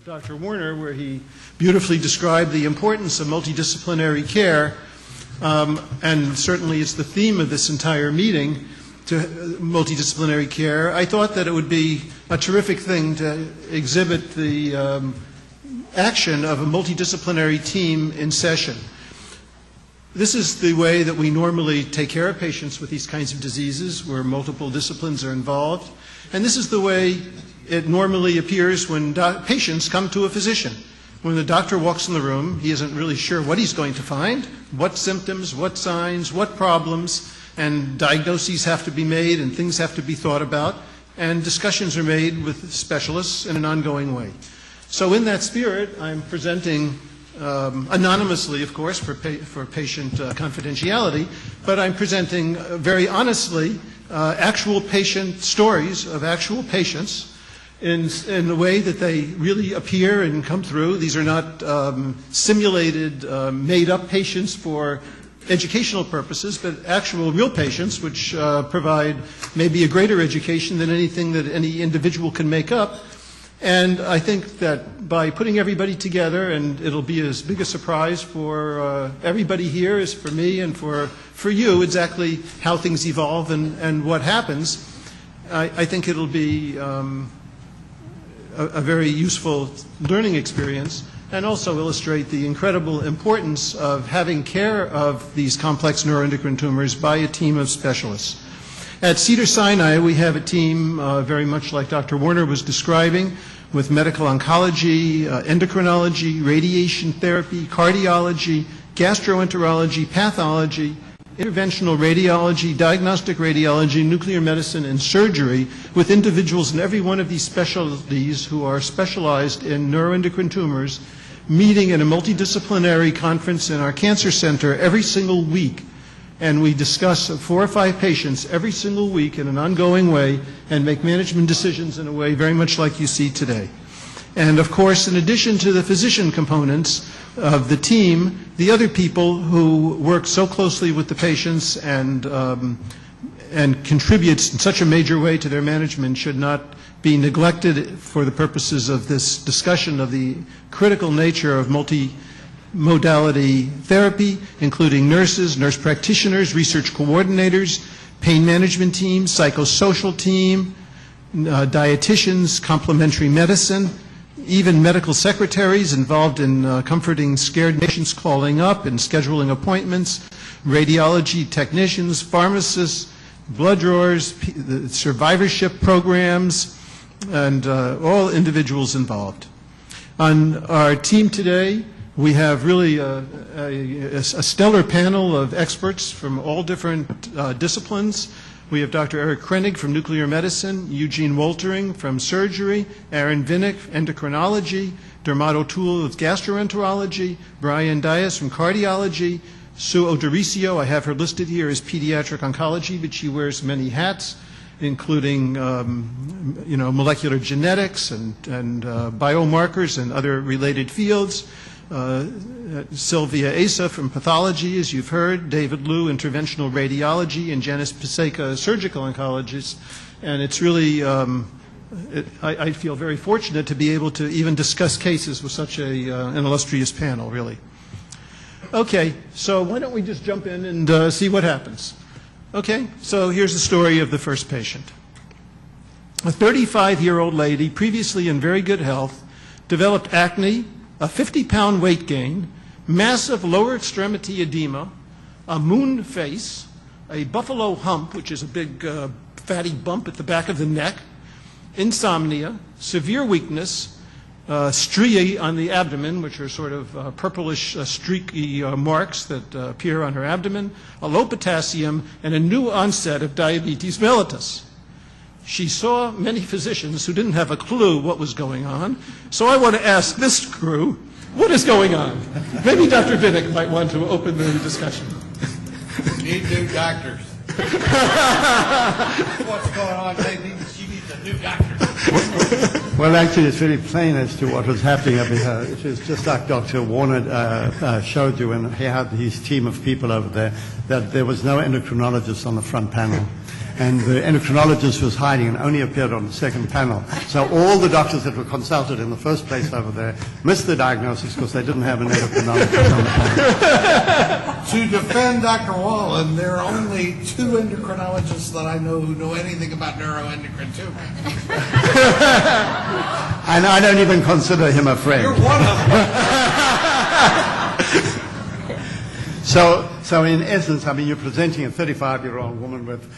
Dr. Warner, where he beautifully described the importance of multidisciplinary care, and certainly it's the theme of this entire meeting, to multidisciplinary care. I thought that it would be a terrific thing to exhibit the action of a multidisciplinary team in session. This is the way that we normally take care of patients with these kinds of diseases, where multiple disciplines are involved. And this is the way it normally appears when patients come to a physician. When the doctor walks in the room, he isn't really sure what he's going to find, what symptoms, what signs, what problems, and diagnoses have to be made and things have to be thought about, and discussions are made with specialists in an ongoing way. So in that spirit, I'm presenting anonymously, of course, for patient confidentiality, but I'm presenting very honestly actual patient stories of actual patients in the way that they really appear and come through. These are not simulated, made-up patients for educational purposes, but actual real patients which provide maybe a greater education than anything that any individual can make up. And I think that by putting everybody together, and it'll be as big a surprise for everybody here as for me and for you, exactly how things evolve and what happens, I think it'll be a very useful learning experience, and also illustrate the incredible importance of having care of these complex neuroendocrine tumors by a team of specialists. At Cedars-Sinai, we have a team very much like Dr. Warner was describing, with medical oncology, endocrinology, radiation therapy, cardiology, gastroenterology, pathology, interventional radiology, diagnostic radiology, nuclear medicine, and surgery, with individuals in every one of these specialties who are specialized in neuroendocrine tumors, meeting in a multidisciplinary conference in our cancer center every single week. And we discuss 4 or 5 patients every single week in an ongoing way and make management decisions in a way very much like you see today. And of course, in addition to the physician components of the team, the other people who work so closely with the patients and contributes in such a major way to their management should not be neglected for the purposes of this discussion of the critical nature of multimodality therapy, including nurses, nurse practitioners, research coordinators, pain management team, psychosocial team, dietitians, complementary medicine, even medical secretaries involved in comforting scared patients calling up and scheduling appointments, radiology technicians, pharmacists, blood drawers, the survivorship programs, and all individuals involved. On our team today, we have really a stellar panel of experts from all different disciplines. We have Dr. Eric Krenig from nuclear medicine, Eugene Woltering from surgery, Aaron Vinnick, endocrinology, Dermot O'Toole with gastroenterology, Brian Dias from cardiology, Sue O'Dorisio, I have her listed here as pediatric oncology, but she wears many hats, including molecular genetics and biomarkers and other related fields. Sylvia Asa from pathology, as you've heard, David Liu, interventional radiology, and Janice Paseka, surgical oncologist. And it's really, I feel very fortunate to be able to even discuss cases with such an illustrious panel, really. Okay, so why don't we just jump in and see what happens. Okay, so here's the story of the first patient. A 35-year-old lady, previously in very good health, developed acne, a 50-pound weight gain, massive lower extremity edema, a moon face, a buffalo hump, which is a big fatty bump at the back of the neck, insomnia, severe weakness, striae on the abdomen, which are sort of purplish streaky marks that appear on her abdomen, a low potassium, and a new onset of diabetes mellitus. She saw many physicians who didn't have a clue what was going on, so I want to ask this crew, what is going on? Maybe Dr. Vinnick might want to open the discussion. We need new doctors. What's going on? She needs a new doctor. Well, actually, it's very plain as to what was happening over here. It is just like Dr. Warner showed you, and he had his team of people over there, that there was no endocrinologist on the front panel. and the endocrinologist was hiding and only appeared on the second panel. So all the doctors that were consulted in the first place over there missed the diagnosis because they didn't have an endocrinologist on the panel. To defend Dr. Wallen, there are only 2 endocrinologists that I know who know anything about neuroendocrine tumors. And I don't even consider him a friend. You're one of them. So in essence, I mean, you're presenting a 35-year-old woman with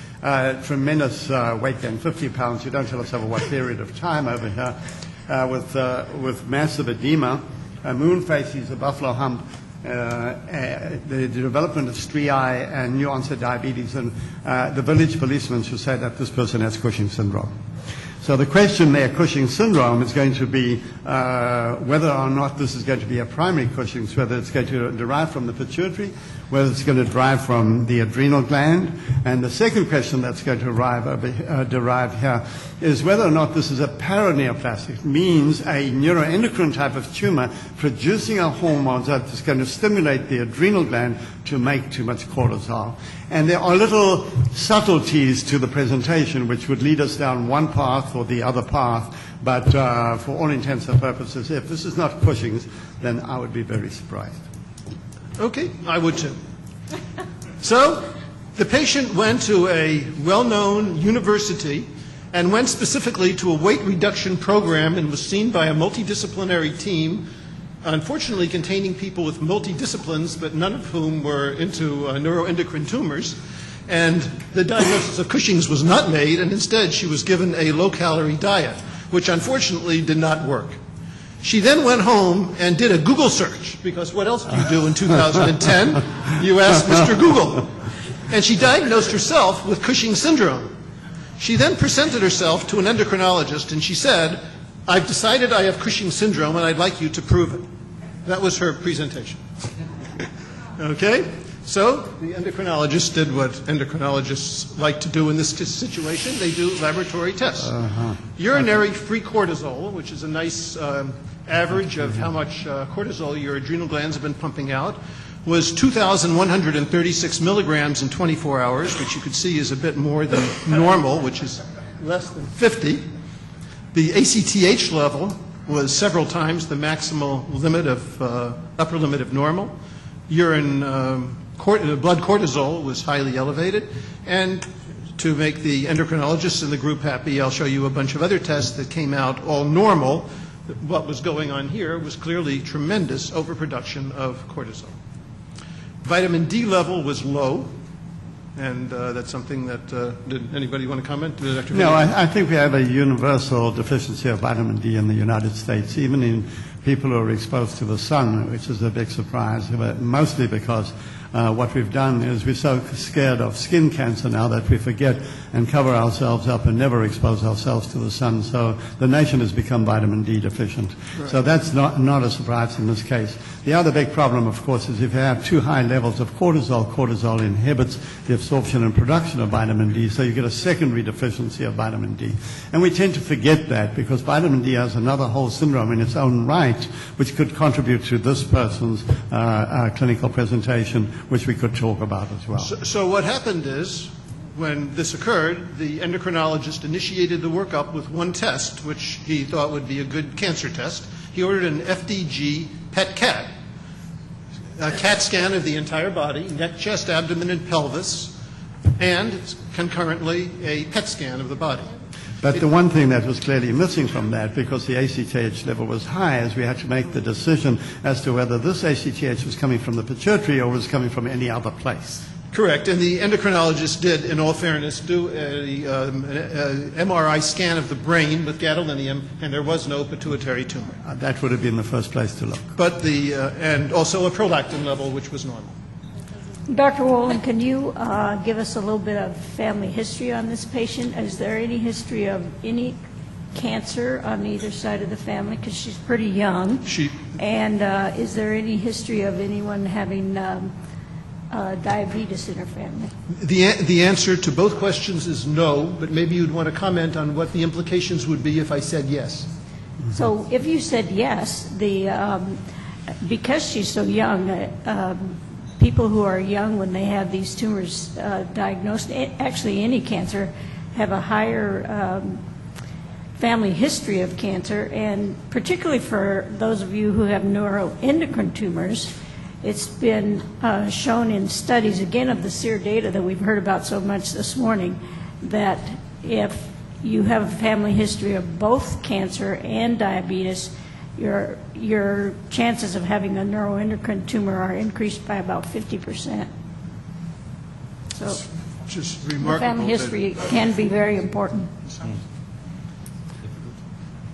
tremendous weight gain, 50 pounds. You don't tell us over what period of time over here, with massive edema, moon faces, a buffalo hump, the development of striae and new onset diabetes, and the village policeman should say that this person has Cushing syndrome. So the question there, Cushing syndrome, is going to be whether or not this is going to be a primary Cushing's, whether it's going to derive from the pituitary, whether it's going to derive from the adrenal gland. And the second question that's going to derive here is whether or not this is a paraneoplastic, means a neuroendocrine type of tumor producing a hormone that's going to stimulate the adrenal gland to make too much cortisol. And there are little subtleties to the presentation which would lead us down one path or the other path, but for all intents and purposes, if this is not Cushing's, then I would be very surprised. Okay, I would too. So the patient went to a well-known university and went specifically to a weight reduction program and was seen by a multidisciplinary team, unfortunately containing people with multidisciplines, but none of whom were into neuroendocrine tumors. And the diagnosis of Cushing's was not made, and instead she was given a low-calorie diet, which unfortunately did not work. She then went home and did a Google search, because what else do you do in 2010? You ask Mr. Google. And she diagnosed herself with Cushing syndrome. She then presented herself to an endocrinologist, and she said, "I've decided I have Cushing syndrome, and I'd like you to prove it." That was her presentation. Okay? So the endocrinologist did what endocrinologists like to do in this situation. They do laboratory tests. Urinary free cortisol, which is a nice average of how much cortisol your adrenal glands have been pumping out, was 2,136 milligrams in 24 hours, which you could see is a bit more than normal, which is less than 50. The ACTH level was several times the maximal limit of upper limit of normal. Urine blood cortisol was highly elevated, and to make the endocrinologists in the group happy, I'll show you a bunch of other tests that came out all normal. What was going on here was clearly tremendous overproduction of cortisol. Vitamin D level was low, and that's something that, did anybody want to comment? Dr. No, I think we have a universal deficiency of vitamin D in the United States, even in people who are exposed to the sun, which is a big surprise, but mostly because what we've done is we're so scared of skin cancer now that we forget and cover ourselves up and never expose ourselves to the sun. So the nation has become vitamin D deficient. Right. So that's not a surprise in this case. The other big problem, of course, is if you have too high levels of cortisol, cortisol inhibits the absorption and production of vitamin D, so you get a secondary deficiency of vitamin D. And we tend to forget that because vitamin D has another whole syndrome in its own right, which could contribute to this person's clinical presentation, which we could talk about as well. So what happened is, when this occurred, the endocrinologist initiated the workup with one test, which he thought would be a good cancer test. He ordered an FDG PET-CAT, a CAT scan of the entire body, neck, chest, abdomen, and pelvis, and concurrently a PET scan of the body. But the one thing that was clearly missing from that, because the ACTH level was high, is we had to make the decision as to whether this ACTH was coming from the pituitary or was coming from any other place. Correct, and the endocrinologist did, in all fairness, do an MRI scan of the brain with gadolinium, and there was no pituitary tumor. That would have been the first place to look. But and also a prolactin level, which was normal. Dr. Wolin, can you give us a little bit of family history on this patient? Is there any history of any cancer on either side of the family? Because she's pretty young. And is there any history of anyone having diabetes in her family? The answer to both questions is no, but maybe you'd want to comment on what the implications would be if I said yes. So if you said yes, because she's so young, people who are young when they have these tumors diagnosed, actually any cancer, have a higher family history of cancer, and particularly for those of you who have neuroendocrine tumors, it's been shown in studies, again, of the SEER data that we've heard about so much this morning, that if you have a family history of both cancer and diabetes, your chances of having a neuroendocrine tumor are increased by about 50%. So Just the remarkable. family history can be very important.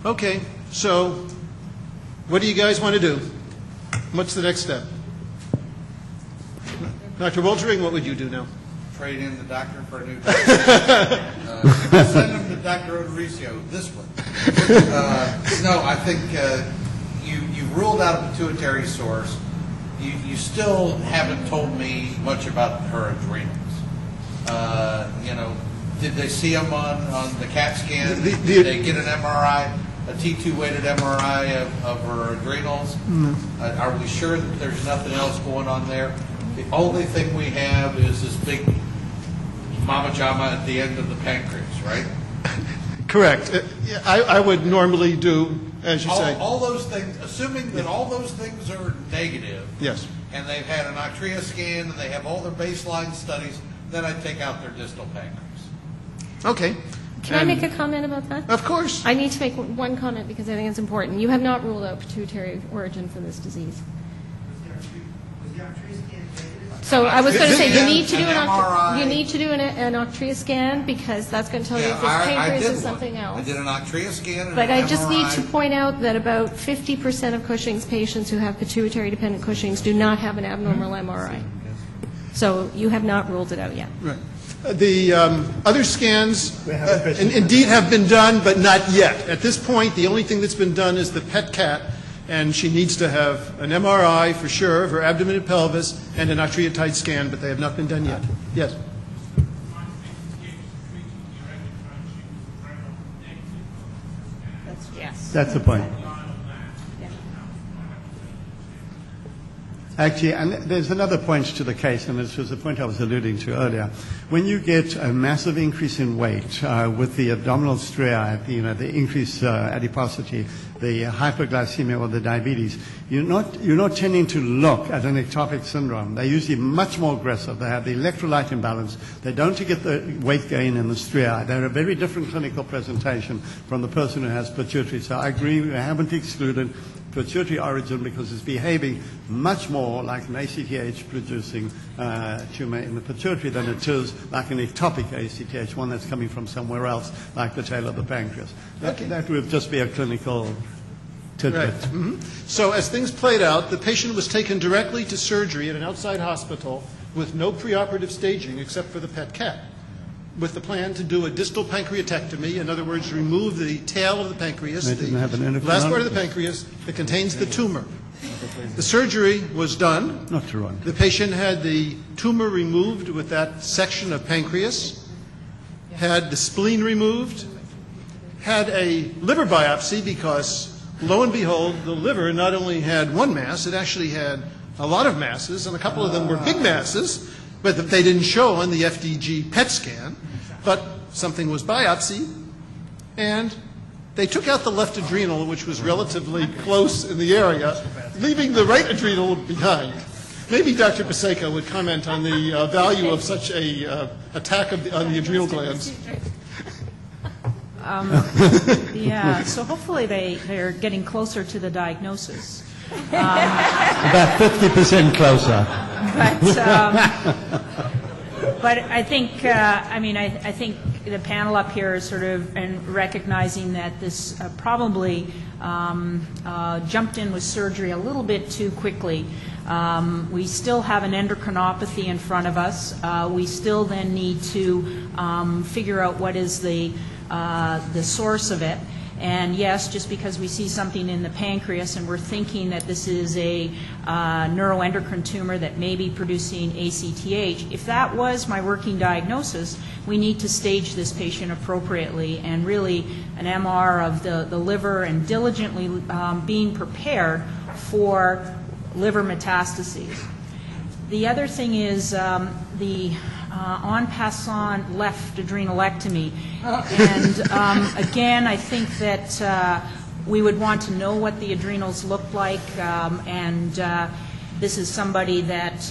Okay, so what do you guys want to do? What's the next step? Dr. Woltering, what would you do now? Trade in the doctor for a new doctor. Send him to Dr. Odoricio, this one. No, I think you ruled out a pituitary source. You still haven't told me much about her adrenals. Did they see them on the CAT scan? Did they get an MRI, a T2 weighted MRI of her adrenals? Are we sure that there's nothing else going on there? The only thing we have is this big mama jama at the end of the pancreas, right? Correct. I would normally do, as you say. All those things, assuming that all those things are negative, Yes. and they've had an Octria scan and they have all their baseline studies, then I'd take out their distal pancreas. Okay. Can I make a comment about that? Of course. I need to make one comment because I think it's important. You have not ruled out pituitary origin for this disease. So I was going to say you need to do an Octria scan because that's going to tell you if this pancreas is something else. I did an Octria scan and But an I just need to MRI. point out that about 50% of Cushing's patients who have pituitary-dependent Cushing's do not have an abnormal MRI. So you have not ruled it out yet. Right. The other scans indeed have been done, but not yet. At this point, the only thing that's been done is the PET-CAT, and she needs to have an MRI for sure of her abdomen and pelvis and an octreotide scan, but they have not been done yet. Yes? Yes. That's the point. Actually, and there's another point to the case, and this was the point I was alluding to earlier. When you get a massive increase in weight with the abdominal striae, the increased adiposity, the hyperglycemia or the diabetes, you're not tending to look at an ectopic syndrome. They're usually much more aggressive. They have the electrolyte imbalance. They don't get the weight gain in the striae. They're a very different clinical presentation from the person who has pituitary. So I agree, we haven't excluded pituitary origin because it's behaving much more like an ACTH-producing tumor in the pituitary than it is like an ectopic ACTH, one that's coming from somewhere else, like the tail of the pancreas. That would just be a clinical tidbit. Right. Mm-hmm. So as things played out, the patient was taken directly to surgery at an outside hospital with no preoperative staging except for the PET-CAT, with the plan to do a distal pancreatectomy, in other words, remove the tail of the pancreas, They didn't have an the last part of the pancreas that contains the tumor. The surgery was done. Not to run. The patient had the tumor removed with that section of pancreas, had the spleen removed, had a liver biopsy because, lo and behold, the liver not only had one mass, it actually had a lot of masses, and a couple of them were big masses, but they didn't show on the FDG PET scan, but something was biopsied, and they took out the left adrenal, which was relatively close in the area, leaving the right adrenal behind. Maybe Dr. Paseka would comment on the value of such a attack on the adrenal glands. Yeah, so hopefully they're getting closer to the diagnosis. About 50% closer. But I think, I think the panel up here is sort of recognizing that this probably jumped in with surgery a little bit too quickly. We still have an endocrinopathy in front of us. We still then need to figure out what is the source of it. And yes, just because we see something in the pancreas and we're thinking that this is a neuroendocrine tumor that may be producing ACTH, if that was my working diagnosis, we need to stage this patient appropriately and really an MR of the liver and diligently being prepared for liver metastases. The other thing is the en passant left adrenalectomy. And again, I think that we would want to know what the adrenals look like, and this is somebody that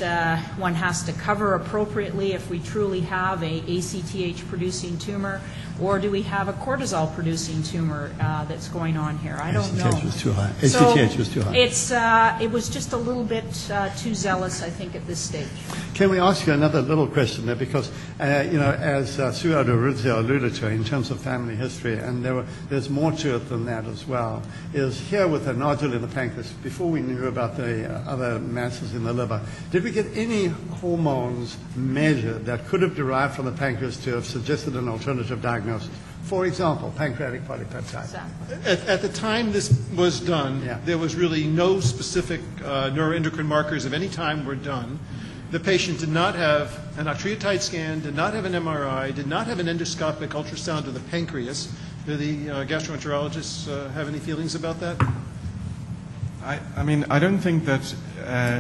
one has to cover appropriately if we truly have a ACTH-producing tumor, or do we have a cortisol-producing tumor that's going on here? I don't know. ACTH was too high. So ACTH was too high. it was just a little bit too zealous, I think, at this stage. Can we ask you another little question there? Because, as Sue Odorizio alluded to in terms of family history, and there's more to it than that as well, is here with a nodule in the pancreas, before we knew about the other masses in the liver, did we get any hormones measured that could have derived from the pancreas to have suggested an alternative diagnosis? For example, pancreatic polypeptide. At the time this was done, Yeah. there was really no specific neuroendocrine markers of any time were done. The patient did not have an octreotide scan, did not have an MRI, did not have an endoscopic ultrasound of the pancreas. Do the gastroenterologists have any feelings about that? I mean, I don't think that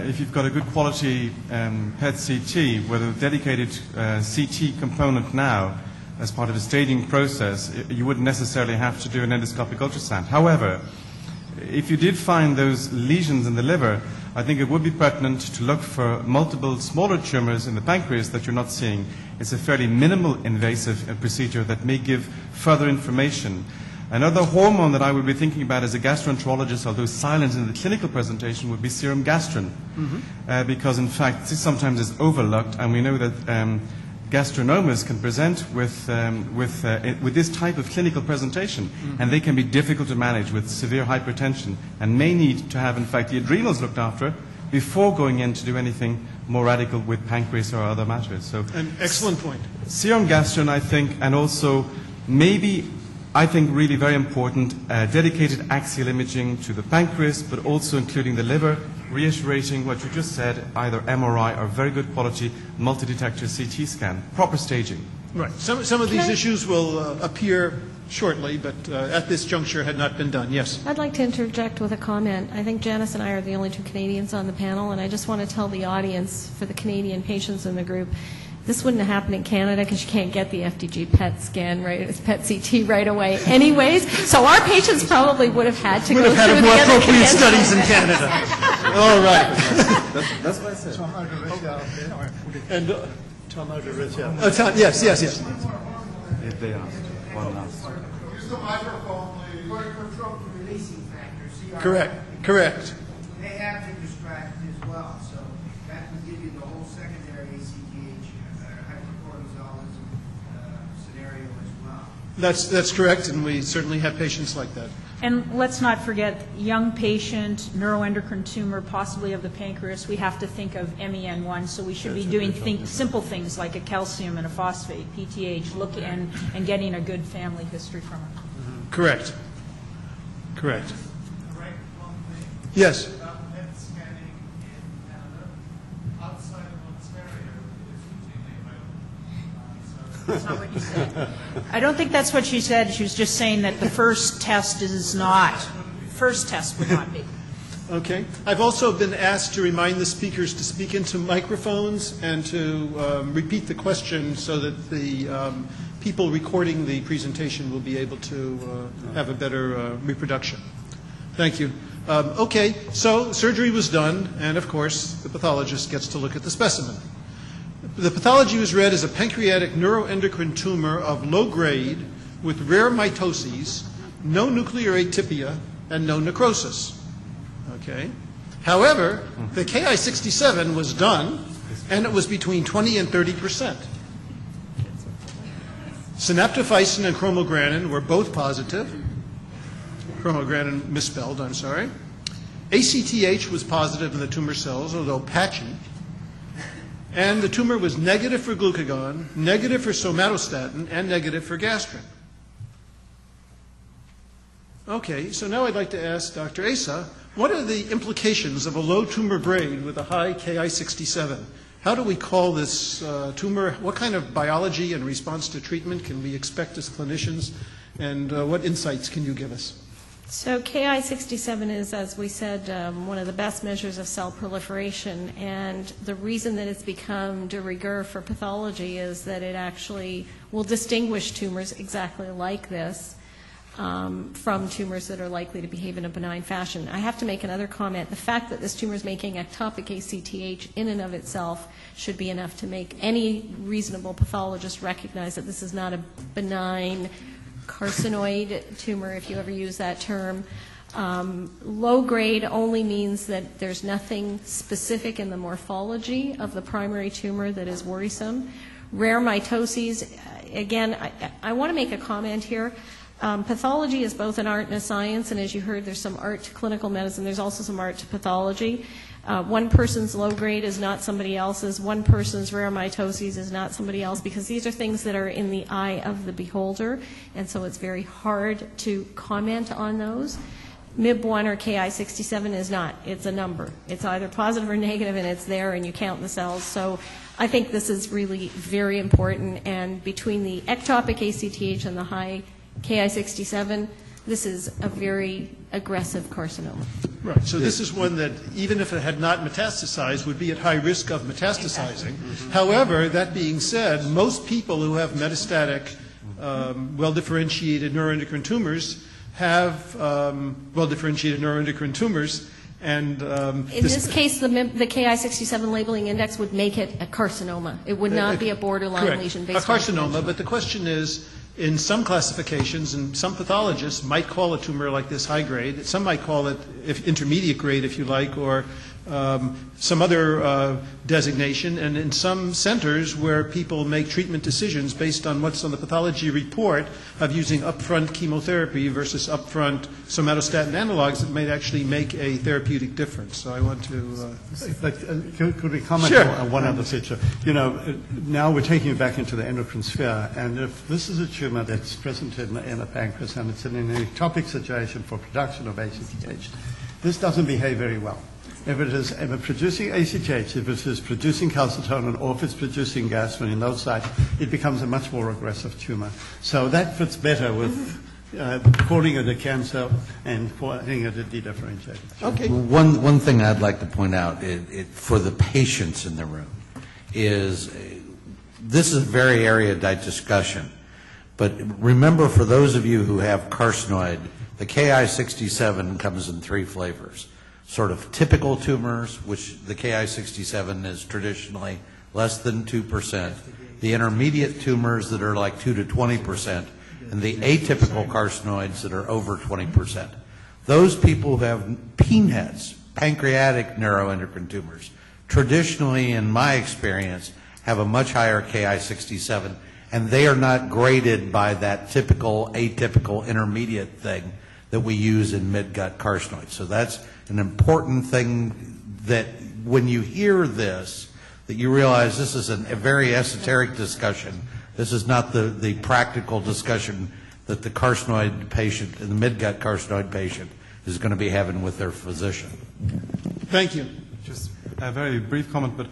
if you've got a good quality PET-CT with a dedicated CT component now as part of the staging process, you wouldn't necessarily have to do an endoscopic ultrasound. However, if you did find those lesions in the liver, I think it would be pertinent to look for multiple smaller tumors in the pancreas that you're not seeing. It's a fairly minimal invasive procedure that may give further information. Another hormone that I would be thinking about as a gastroenterologist, although silent in the clinical presentation, would be serum gastrin. Because, in fact, this sometimes is overlooked, and we know that gastrinomas can present with this type of clinical presentation, and they can be difficult to manage with severe hypertension, and may need to have, in fact, the adrenals looked after before going in to do anything more radical with pancreas or other matters. So, An excellent point. serum gastrin, I think, and also maybe, I think, really very important, dedicated axial imaging to the pancreas, but also including the liver, reiterating what you just said, either MRI or very good quality multi-detector CT scan, proper staging. Right. Some of these issues will appear shortly, but at this juncture had not been done. Yes. I'd like to interject with a comment. I think Janice and I are the only two Canadians on the panel, and I just want to tell the audience, for the Canadian patients in the group, this wouldn't have happened in Canada because you can't get the FDG PET scan, right? It's PET CT right away anyways. So our patients probably would have had to go through the other more appropriate studies in Canada. All right. That's what I said. And Tom Odorizio. yes. If they asked, one last. Use the microphone, please. Releasing factor, Correct. They have to distract as well, so that will give you the whole secondary ACTH hypercortisolism scenario as well. That's correct, and we certainly have patients like that. And let's not forget, young patient, neuroendocrine tumor, possibly of the pancreas. We have to think of MEN1, so we should be doing simple things like a calcium and a phosphate, PTH, look and getting a good family history from it. Correct. Correct one thing. Yes. About PET scanning in Canada, outside of Ontario, it is routinely available. That's not what you said. I don't think that's what she said. She was just saying that the first test is not. First test would not be. Okay. I've also been asked to remind the speakers to speak into microphones and to repeat the question so that the people recording the presentation will be able to have a better reproduction. Thank you. Okay, so surgery was done, and of course, the pathologist gets to look at the specimen. The pathology was read as a pancreatic neuroendocrine tumor of low grade with rare mitoses, no nuclear atypia, and no necrosis. Okay. However, the Ki-67 was done, and it was between 20 and 30%. Synaptophysin and chromogranin were both positive. Chromogranin misspelled, I'm sorry. ACTH was positive in the tumor cells, although patchy. And the tumor was negative for glucagon, negative for somatostatin, and negative for gastrin. Okay, so now I'd like to ask Dr. Asa, what are the implications of a low tumor grade with a high Ki-67? How do we call this tumor? What kind of biology and response to treatment can we expect as clinicians? And what insights can you give us? So Ki-67 is, as we said, one of the best measures of cell proliferation, and the reason that it's become de rigueur for pathology is that it actually will distinguish tumors exactly like this from tumors that are likely to behave in a benign fashion. I have to make another comment. The fact that this tumor is making ectopic ACTH in and of itself should be enough to make any reasonable pathologist recognize that this is not a benign carcinoid tumor, if you ever use that term. Low grade only means that there's nothing specific in the morphology of the primary tumor that is worrisome. Rare mitoses, again, I want to make a comment here. Pathology is both an art and a science, and as you heard, there's some art to clinical medicine. There's also some art to pathology. One person's low grade is not somebody else's. One person's rare mitoses is not somebody else, because these are things that are in the eye of the beholder, and so it's very hard to comment on those. MIB1 or Ki-67 is not. It's a number. It's either positive or negative, and it's there, and you count the cells. So I think this is really very important, and between the ectopic ACTH and the high Ki-67, this is a very aggressive carcinoma. Right. So this is one that, even if it had not metastasized, would be at high risk of metastasizing. However, that being said, most people who have metastatic, well-differentiated neuroendocrine tumors have well-differentiated neuroendocrine tumors. And in this case, the Ki-67 labeling index would make it a carcinoma. It would not be a borderline lesion based on carcinoma. But the question is, in some classifications, and some pathologists might call a tumor like this high grade. Some might call it intermediate grade, if you like, or some other designation. And in some centers where people make treatment decisions based on what's on the pathology report of using upfront chemotherapy versus upfront somatostatin analogs, it may actually make a therapeutic difference. So I want to... Could we comment on one other feature? You know, now we're taking it back into the endocrine sphere, and if this is a tumor that's present in the pancreas and it's in an ectopic situation for production of ACTH, this doesn't behave very well. If it is producing ACTH, if it is producing calcitonin, or if it's producing gastrin in those sites, it becomes a much more aggressive tumor. So that fits better with calling it a cancer and calling it a dedifferentiated tumor. Okay. One thing I'd like to point out for the patients in the room is this is a very erudite discussion. But remember, for those of you who have carcinoid, the Ki-67 comes in 3 flavors. Sort of typical tumors, which the Ki-67 is traditionally less than 2%, the intermediate tumors that are like 2 to 20%, and the atypical carcinoids that are over 20%. Those people who have PNETs, pancreatic neuroendocrine tumors, traditionally, in my experience, have a much higher Ki-67, and they are not graded by that typical, atypical, intermediate thing that we use in mid-gut carcinoid. So that's an important thing, that when you hear this, that you realize this is a very esoteric discussion. This is not the practical discussion that the carcinoid patient, the mid-gut carcinoid patient, is going to be having with their physician. Thank you. Just a very brief comment, but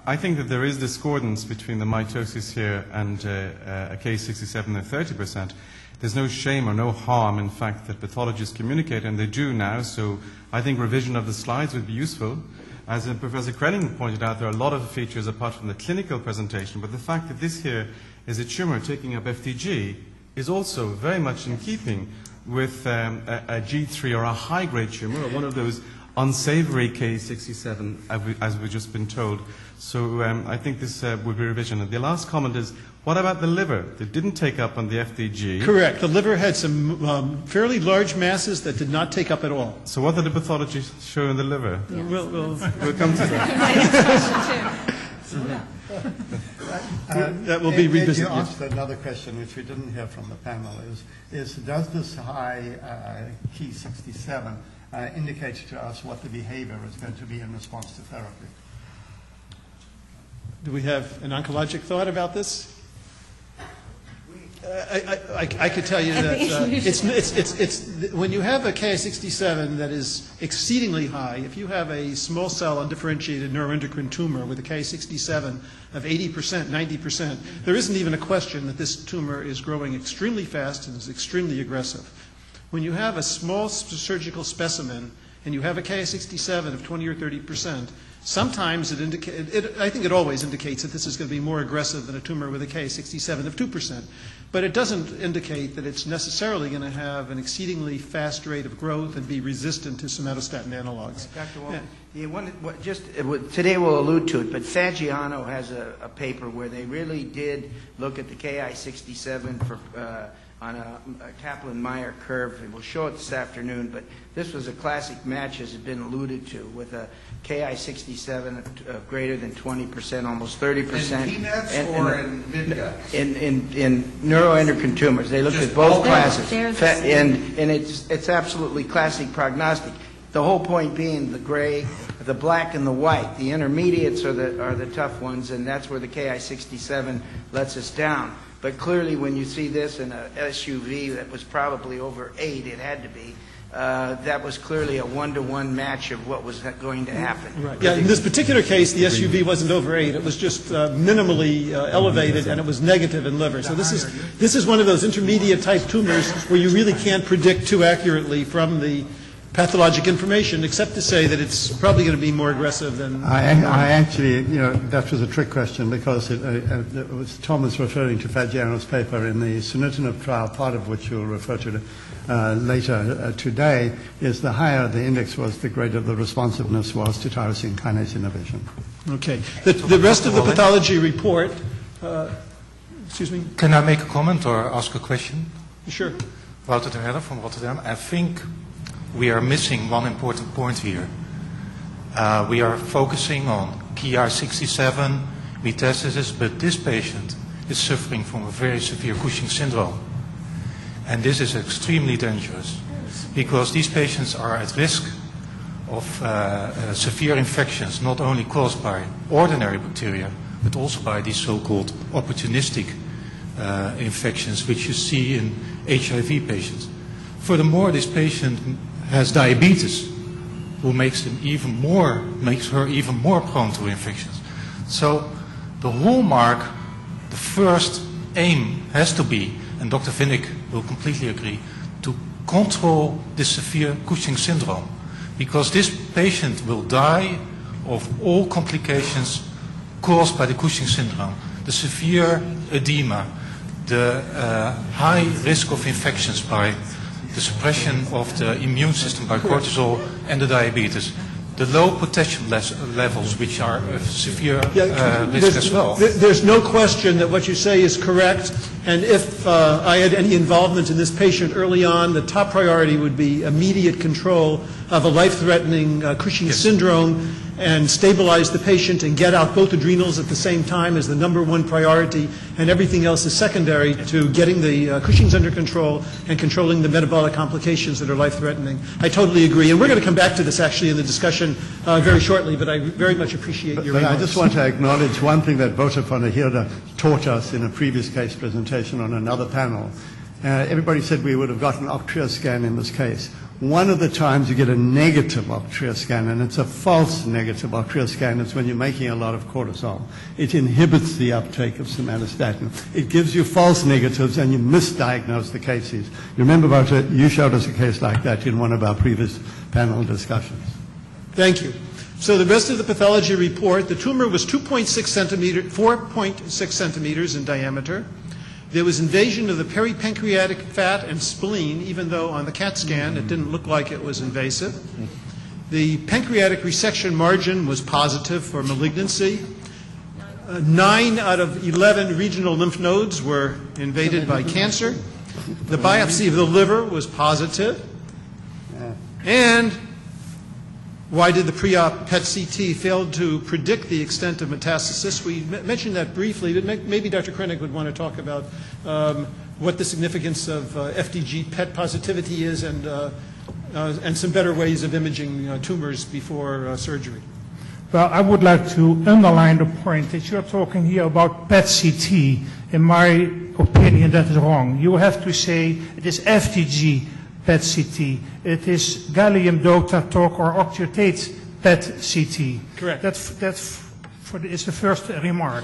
I think that there is discordance between the mitosis here and a Ki-67 at 30%. There's no shame or no harm, in fact, that pathologists communicate, and they do now, so I think revision of the slides would be useful. As Professor Krenning pointed out, there are a lot of features apart from the clinical presentation, but the fact that this here is a tumor taking up FDG is also very much in keeping with a G3 or a high-grade tumor, or one of those unsavory Ki-67, as we've just been told. So I think this would be revision. And the last comment is, what about the liver that didn't take up on the FDG? Correct. The liver had some fairly large masses that did not take up at all. So what did the pathology show in the liver? Yes. We'll come to that. That will be revisited. You asked another question, which we didn't hear from the panel, is does this high Ki-67 indicate to us what the behavior is going to be in response to therapy? Do we have an oncologic thought about this? I could tell you that it's when you have a Ki-67 that is exceedingly high. If you have a small cell undifferentiated neuroendocrine tumor with a Ki-67 of 80%, 90%, there isn't even a question that this tumor is growing extremely fast and is extremely aggressive. When you have a small surgical specimen and you have a Ki-67 of 20 or 30%, sometimes I think it always indicates that this is going to be more aggressive than a tumor with a Ki-67 of 2%. But it doesn't indicate that it's necessarily going to have an exceedingly fast rate of growth and be resistant to somatostatin analogs. Dr. Walton, today we'll allude to it, but Fagiano has a paper where they really did look at the Ki-67 for on a Kaplan-Meier curve. We'll show it this afternoon, but this was a classic match, as has been alluded to, with a Ki-67 of greater than 20%, almost 30%. In peanuts or in midguts? In neuroendocrine tumors. They looked at both classes. And it's absolutely classic prognostic. The whole point being the gray, the black, and the white. The intermediates are the tough ones, and that's where the Ki-67 lets us down. But clearly, when you see this in a SUV that was probably over 8, it had to be, that was clearly a 1-to-1 match of what was going to happen. Right. Yeah, in this particular case, the SUV wasn't over 8. It was just minimally elevated, and it was negative in liver. So this is one of those intermediate type tumors where you really can't predict too accurately from the pathologic information, except to say that it's probably going to be more aggressive than... I actually, that was a trick question, because it was Thomas referring to Fagiano's paper in the sunitinib trial, part of which you'll refer to later today, is the higher the index was, the greater the responsiveness was to tyrosine kinase inhibition. Okay. The rest of the pathology report... excuse me? Can I make a comment or ask a question? Sure. Wouter de Herder from Rotterdam. I think we are missing one important point here. We are focusing on Ki-67 metastasis, but this patient is suffering from a very severe Cushing syndrome. And this is extremely dangerous, because these patients are at risk of severe infections, not only caused by ordinary bacteria, but also by these so-called opportunistic infections, which you see in HIV patients. Furthermore, this patient has diabetes, who makes her even more prone to infections. So the hallmark, the first aim has to be, and Dr. Vinnick will completely agree, to control this severe Cushing syndrome, because this patient will die of all complications caused by the Cushing syndrome, the severe edema, the high risk of infections by the suppression of the immune system by cortisol, and the diabetes. The low potassium levels, which are of severe risk as well. There's no question that what you say is correct, and if I had any involvement in this patient early on, the top priority would be immediate control of a life-threatening Cushing syndrome, and stabilize the patient and get out both adrenals at the same time is the #1 priority, and everything else is secondary to getting the Cushing's under control and controlling the metabolic complications that are life-threatening. I totally agree, and we're going to come back to this actually in the discussion very shortly, but I very much appreciate your remarks. I just want to acknowledge one thing that Wouter van der Heerde taught us in a previous case presentation on another panel. Everybody said we would have got an Octria scan in this case. One of the times you get a negative Octria scan, and it's a false negative Octria scan, it's when you're making a lot of cortisol. It inhibits the uptake of somatostatin. It gives you false negatives, and you misdiagnose the cases. You remember, Wouter, you showed us a case like that in one of our previous panel discussions. Thank you. So the rest of the pathology report, the tumor was 4.6 centimeters in diameter. There was invasion of the peripancreatic fat and spleen, even though on the CAT scan it didn't look like it was invasive. The pancreatic resection margin was positive for malignancy. 9 out of 11 regional lymph nodes were invaded by cancer. The biopsy of the liver was positive. And why did the pre-op PET-CT fail to predict the extent of metastasis? We mentioned that briefly, but maybe Dr. Krennig would want to talk about what the significance of FDG PET positivity is and some better ways of imaging tumors before surgery. Well, I would like to underline the point that you're talking here about PET-CT. In my opinion, that is wrong. You have to say it is FDG PET-CT. It is gallium dotatate or octreottate PET-CT. Correct. It's the first remark.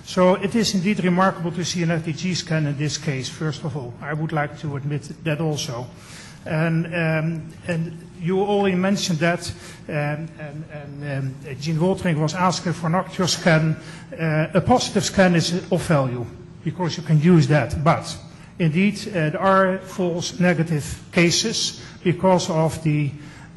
So it is indeed remarkable to see an FDG scan in this case, first of all. I would like to admit that also. And you already mentioned that, Gene Woltering was asking for an ocular scan. A positive scan is of value, because you can use that. But indeed, there are false negative cases because of the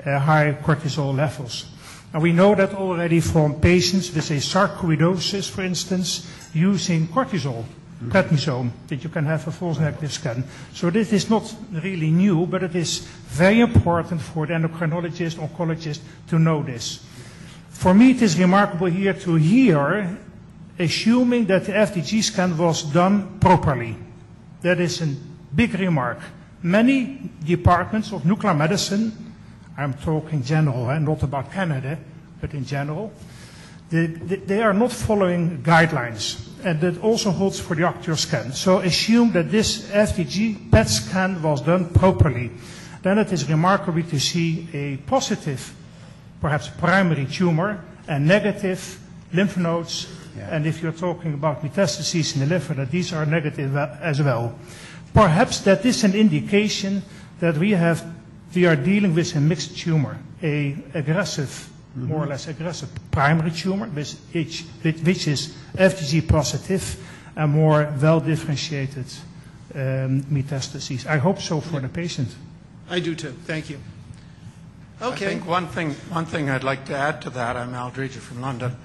high cortisol levels. And we know that already from patients with a sarcoidosis, for instance, using cortisol, prednisone, that you can have a false negative scan. So this is not really new, but it is very important for the endocrinologist, oncologist to know this. For me, it is remarkable here to hear, assuming that the FDG scan was done properly. That is a big remark. Many departments of nuclear medicine, I'm talking general, not about Canada, but in general, they are not following guidelines. And that also holds for the ocular scan. So assume that this FDG PET scan was done properly. Then it is remarkable to see a positive, perhaps primary tumor, and negative lymph nodes. Yeah. And if you're talking about metastases in the liver, that these are negative as well. Perhaps that is an indication that we are dealing with a mixed tumor, a aggressive, more or less aggressive primary tumor, which is FDG positive, and more well-differentiated metastases. I hope so for the patient. I do too. Thank you. Okay. I think one thing I'd like to add to that, I'm Aldridge from London.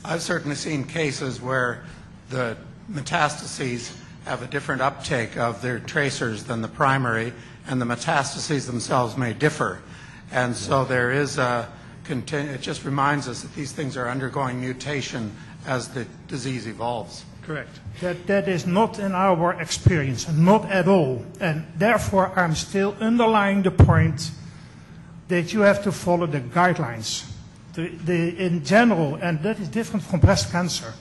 I've certainly seen cases where the metastases have a different uptake of their tracers than the primary, and the metastases themselves may differ. And so there is it just reminds us that these things are undergoing mutation as the disease evolves. Correct. That is not in our experience, not at all. And therefore, I'm still underlying the point that you have to follow the guidelines. In general, and that is different from breast cancer.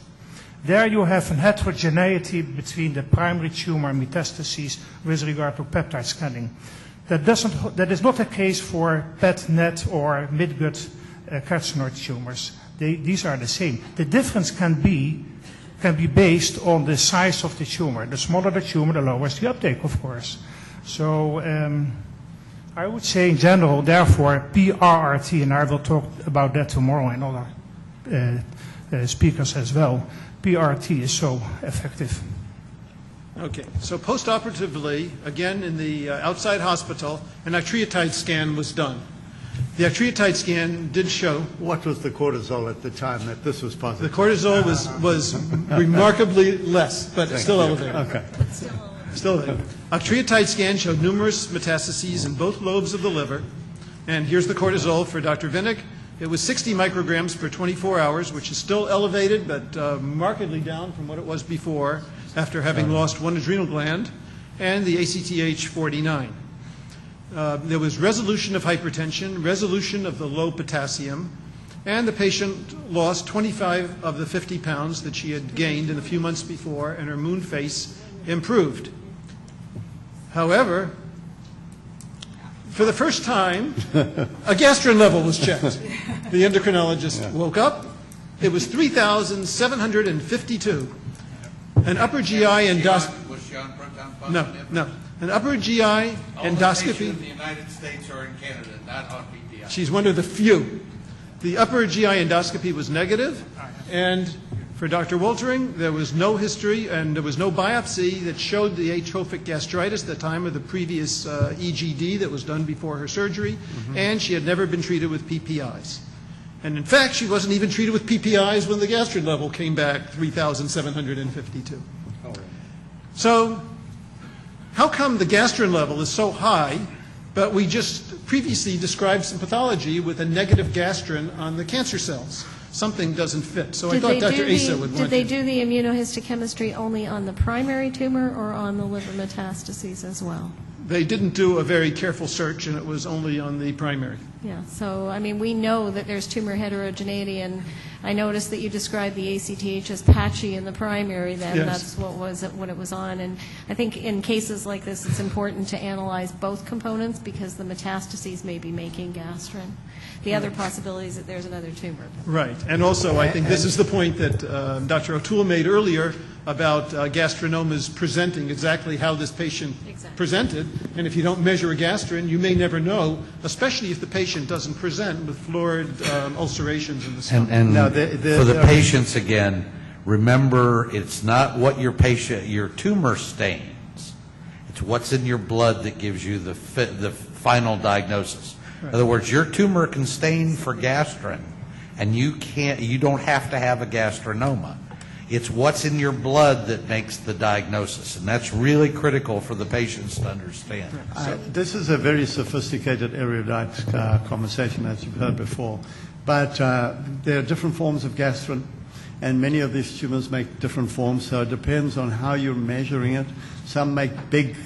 There you have a heterogeneity between the primary tumor and metastases with regard to peptide scanning. That is not the case for PET, NET, or midgut carcinoid tumors. These are the same. The difference can be based on the size of the tumor. The smaller the tumor, the lower is the uptake, of course. So I would say in general, therefore, PRRT, and I will talk about that tomorrow and other speakers as well, PRRT is so effective. Okay, so postoperatively, again in the outside hospital, an octreotide scan was done. The octreotide scan did show... What was the cortisol at the time that this was positive? The cortisol was remarkably less, but still elevated. Okay. Still there. Octreotide scan showed numerous metastases in both lobes of the liver. And here's the cortisol for Dr. Vinnick. It was 60 micrograms per 24 hours, which is still elevated, but markedly down from what it was before, after having lost one adrenal gland, and the ACTH 49. There was resolution of hypertension, resolution of the low potassium, and the patient lost 25 of the 50 pounds that she had gained in a few months before, and her moon face improved. However, for the first time, a gastrin level was checked. The endocrinologist woke up. It was 3,752. An upper GI endoscopy. Was she on proton pump? No. An upper GI endoscopy. In the United States or in Canada, not on PPI. She's one of the few. The upper GI endoscopy was negative, and for Dr. Woltering, there was no history and there was no biopsy that showed the atrophic gastritis at the time of the previous EGD that was done before her surgery, and she had never been treated with PPIs. And in fact, she wasn't even treated with PPIs when the gastrin level came back 3,752. So how come the gastrin level is so high, but we just previously described some pathology with a negative gastrin on the cancer cells? Something doesn't fit. So I thought Dr. Asa would want to. Did they do the immunohistochemistry only on the primary tumor or on the liver metastases as well? They didn't do a very careful search, and it was only on the primary. Yeah, so, I mean, we know that there's tumor heterogeneity, and I noticed that you described the ACTH as patchy in the primary then. Yes. That's what it was on. And I think in cases like this, it's important to analyze both components because the metastases may be making gastrin. The other possibility is that there's another tumor. Right. And also, I think this is the point that Dr. O'Toole made earlier. about gastrinomas presenting exactly how this patient presented. And if you don't measure a gastrin, you may never know, especially if the patient doesn't present with florid ulcerations in the stomach. And for the patients, again, remember, it's not what your tumor stains. It's what's in your blood that gives you the final diagnosis. Right. In other words, your tumor can stain for gastrin, and you don't have to have a gastrinoma. It's what's in your blood that makes the diagnosis, and that's really critical for the patients to understand. This is a very sophisticated erudite conversation, as you've heard before, but there are different forms of gastrin, and many of these tumors make different forms, so it depends on how you're measuring it. Some make big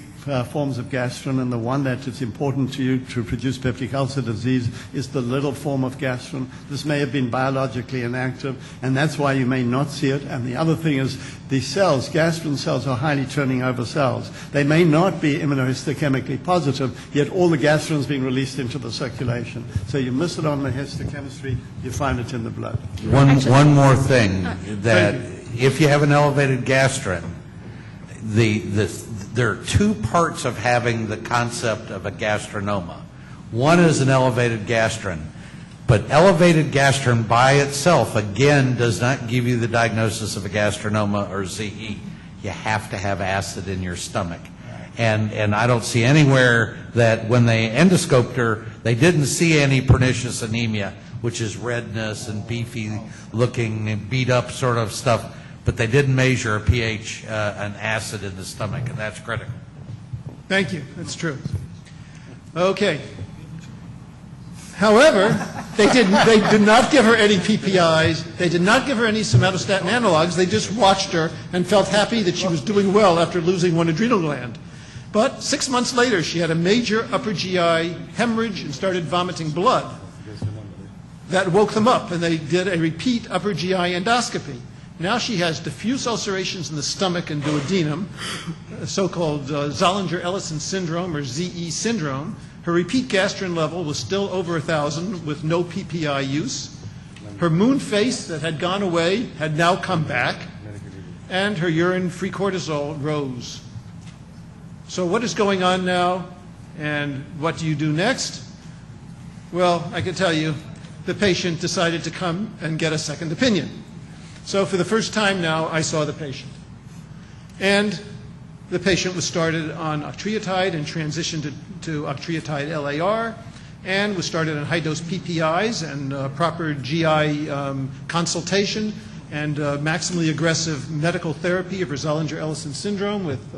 forms of gastrin, and the one that is important to you to produce peptic ulcer disease is the little form of gastrin. This may have been biologically inactive, and that's why you may not see it. And the other thing is the cells, gastrin cells, are highly turning over cells. They may not be immunohistochemically positive, yet all the gastrin is being released into the circulation. So you miss it on the histochemistry, you find it in the blood. One more thing, that if you have an elevated gastrin, there are two parts of having the concept of a gastrinoma. One is an elevated gastrin, but elevated gastrin by itself, again, does not give you the diagnosis of a gastrinoma or ZE. You have to have acid in your stomach. And I don't see anywhere that when they endoscoped her, they didn't see any pernicious anemia, which is redness and beefy looking and beat up sort of stuff. But they didn't measure a pH, an acid in the stomach, and that's critical. Thank you. That's true. Okay. However, they did not give her any PPIs. They did not give her any somatostatin analogs. They just watched her and felt happy that she was doing well after losing one adrenal gland. But 6 months later, she had a major upper GI hemorrhage and started vomiting blood. That woke them up, and they did a repeat upper GI endoscopy. Now she has diffuse ulcerations in the stomach and duodenum, so-called Zollinger-Ellison syndrome or ZE syndrome. Her repeat gastrin level was still over 1,000 with no PPI use. Her moon face that had gone away had now come back, and her urine-free cortisol rose. So what is going on now, and what do you do next? Well, I can tell you, the patient decided to come and get a second opinion. So for the first time now, I saw the patient. And the patient was started on octreotide and transitioned to octreotide LAR, and was started on high-dose PPIs and proper GI consultation and maximally aggressive medical therapy of Zollinger-Ellison syndrome with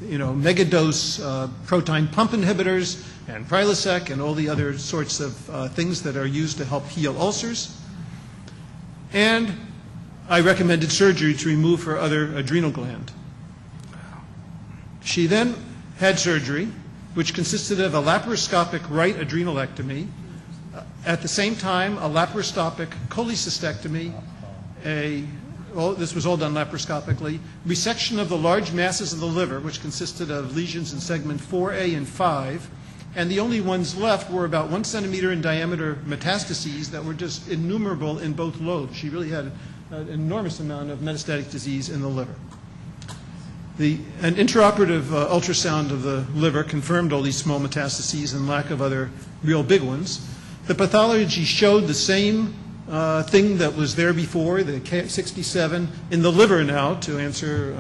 megadose proton pump inhibitors and Prilosec and all the other sorts of things that are used to help heal ulcers. And I recommended surgery to remove her other adrenal gland. She then had surgery, which consisted of a laparoscopic right adrenalectomy, at the same time a laparoscopic cholecystectomy, this was all done laparoscopically, resection of the large masses of the liver, which consisted of lesions in segment 4A and 5, and the only ones left were about 1 centimeter in diameter metastases that were just innumerable in both lobes. She really had an enormous amount of metastatic disease in the liver. An intraoperative ultrasound of the liver confirmed all these small metastases and lack of other real big ones. The pathology showed the same thing that was there before, the K67 in the liver now, to answer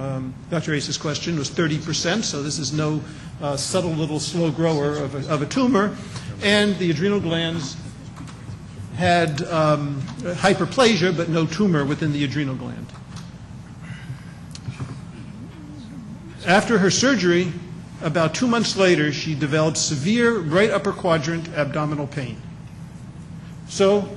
Dr. Ace's question, was 30%, so this is no subtle little slow grower of a tumor. And the adrenal glands had hyperplasia, but no tumor within the adrenal gland. After her surgery, about 2 months later, she developed severe right upper quadrant abdominal pain. So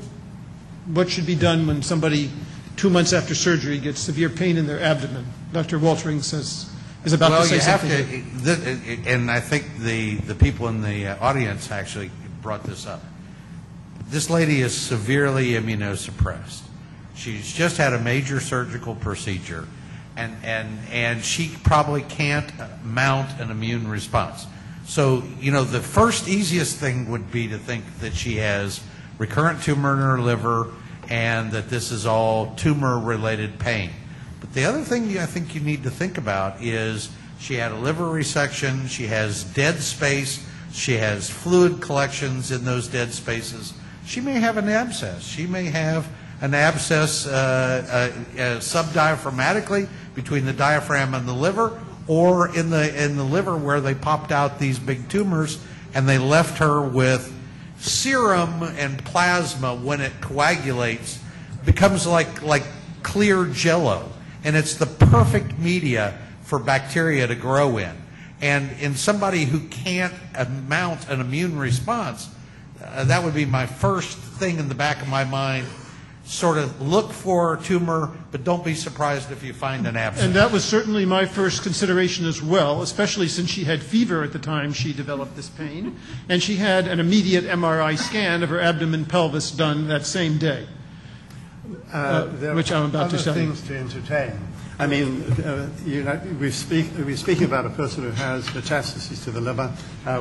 what should be done when somebody 2 months after surgery gets severe pain in their abdomen? Dr. Waltering is about to say something. Well, you have to, and I think the people in the audience actually brought this up. This lady is severely immunosuppressed. She's just had a major surgical procedure, and she probably can't mount an immune response. So, the first easiest thing would be to think that she has recurrent tumor in her liver and that this is all tumor-related pain. But the other thing I think you need to think about is she had a liver resection, she has dead space, she has fluid collections in those dead spaces. She may have an abscess. She may have an abscess subdiaphragmatically between the diaphragm and the liver, or in the liver where they popped out these big tumors and they left her with serum and plasma. When it coagulates, becomes like clear jello, and it's the perfect media for bacteria to grow in. And in somebody who can't mount an immune response, that would be my first thing in the back of my mind. Sort of look for a tumor, but don't be surprised if you find an abscess. And that was certainly my first consideration as well, especially since she had fever at the time she developed this pain, and she had an immediate MRI scan of her abdomen pelvis done that same day, which I'm about to tell you. Things to entertain. I mean, we're speaking about a person who has metastases to the liver.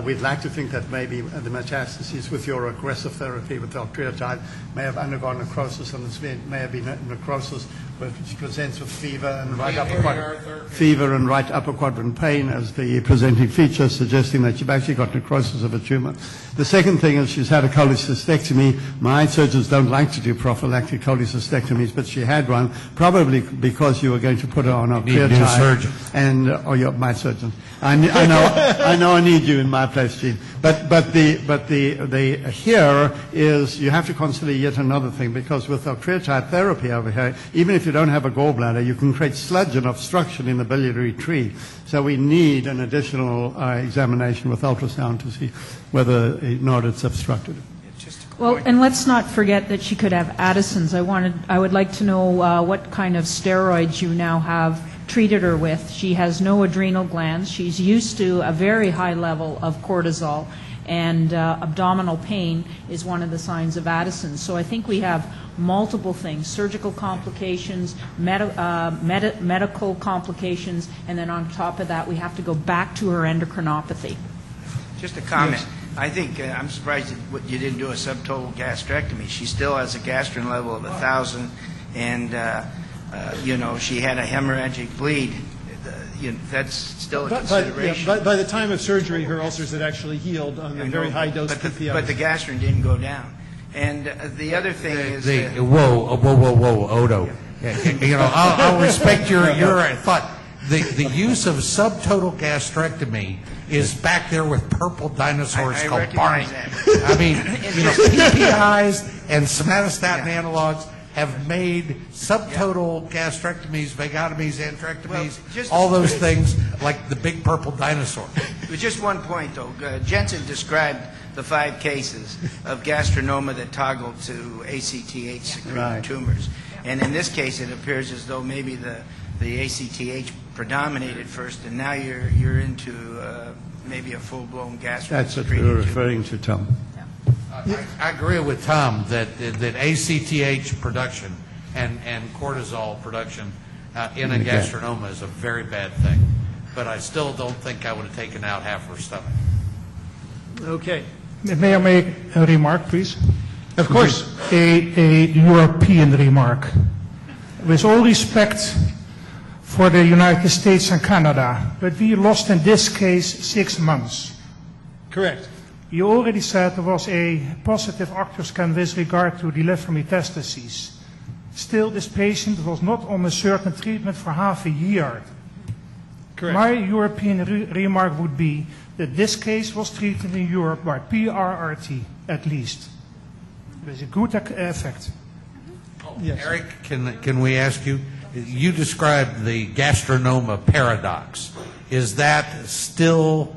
We'd like to think that maybe the metastases with your aggressive therapy with octreotide may have undergone necrosis, and this may have been necrosis which presents with fever and right upper quadrant pain as the presenting feature, suggesting that you've actually got necrosis of a tumor. The second thing is she's had a cholecystectomy. My surgeons don't like to do prophylactic cholecystectomies, but she had one, probably because you were going to put her on octreotide. And you're my surgeon. I know I need you in my place, Gene. But the here is you have to consider yet another thing, because with octreotide therapy over here, even if you don't have a gallbladder, you can create sludge and obstruction in the biliary tree. So we need an additional examination with ultrasound to see whether or not it's obstructed. Well, and let's not forget that she could have Addison's. I would like to know what kind of steroids you now have treated her with. She has no adrenal glands. She's used to a very high level of cortisol, and abdominal pain is one of the signs of Addison's. So I think we have multiple things: surgical complications, medical complications, and then on top of that we have to go back to her endocrinopathy. Just a comment. Yes. I think I'm surprised that you didn't do a subtotal gastrectomy. She still has a gastrin level of 1,000, and she had a hemorrhagic bleed. That's still a consideration. By the time of surgery, her ulcers had actually healed on a very high dose of PPI. But the gastrin didn't go down. And the other thing is... Whoa, Odo. I'll respect your thought. The use of subtotal gastrectomy is back there with purple dinosaurs called Barney. I mean, PPIs and somatostatin analogs have made subtotal gastrectomies, vagotomies, antrectomies, all those things like the big purple dinosaur. But just one point, though. Jensen described the 5 cases of gastrinoma that toggled to ACTH secreting tumors. And in this case, it appears as though maybe the ACTH predominated first, and now you're into maybe a full-blown gastrin. That's what we were referring to, Tom. I agree with Tom that ACTH production and cortisol production in a gastrinoma is a very bad thing. But I still don't think I would have taken out half her stomach. Okay. May I make a remark, please? Of course. A European remark. With all respect for the United States and Canada, but we lost in this case 6 months. Correct. You already said there was a positive octreotide scan with regard to the liver metastases. Still, this patient was not on a certain treatment for half a year. Correct. My European remark would be that this case was treated in Europe by PRRT, at least, with a good effect. Yes. Eric, can we ask you? You described the gastrinoma paradox. Is that still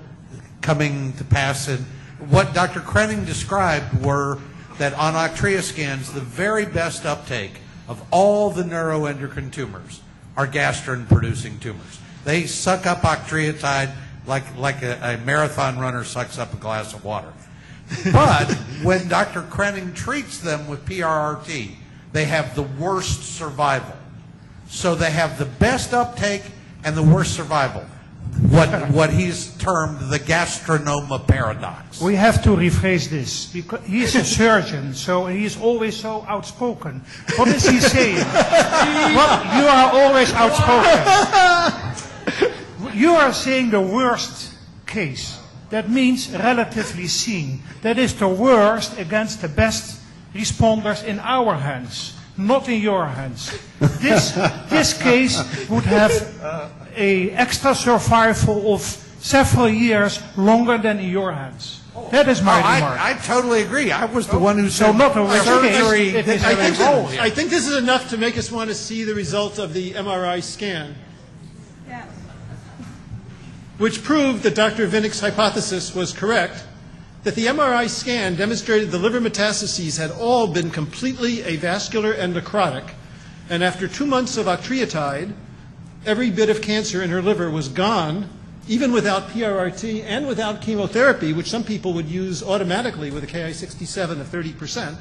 coming to pass? And what Dr. Krenning described were that on octrea scans, the very best uptake of all the neuroendocrine tumors are gastrin-producing tumors. They suck up octreotide like a marathon runner sucks up a glass of water. But when Dr. Krenning treats them with PRRT, they have the worst survival. So they have the best uptake and the worst survival. what he's termed the gastronoma paradox. We have to rephrase this, because he's a surgeon, so he's always so outspoken. What is he saying? Well, you are always outspoken. You are saying the worst case. That means relatively seen. That is the worst against the best responders in our hands, not in your hands. This case would have a extra survival of several years longer than in your hands. That is my remark. I totally agree. I was the one who So said not a worst surgery. case. I think this is enough to make us want to see the result of the MRI scan, which proved that Dr. Vinnick's hypothesis was correct, that the MRI scan demonstrated the liver metastases had all been completely avascular and necrotic, and after 2 months of octreotide, every bit of cancer in her liver was gone, even without PRRT and without chemotherapy, which some people would use automatically with a Ki-67 of 30%,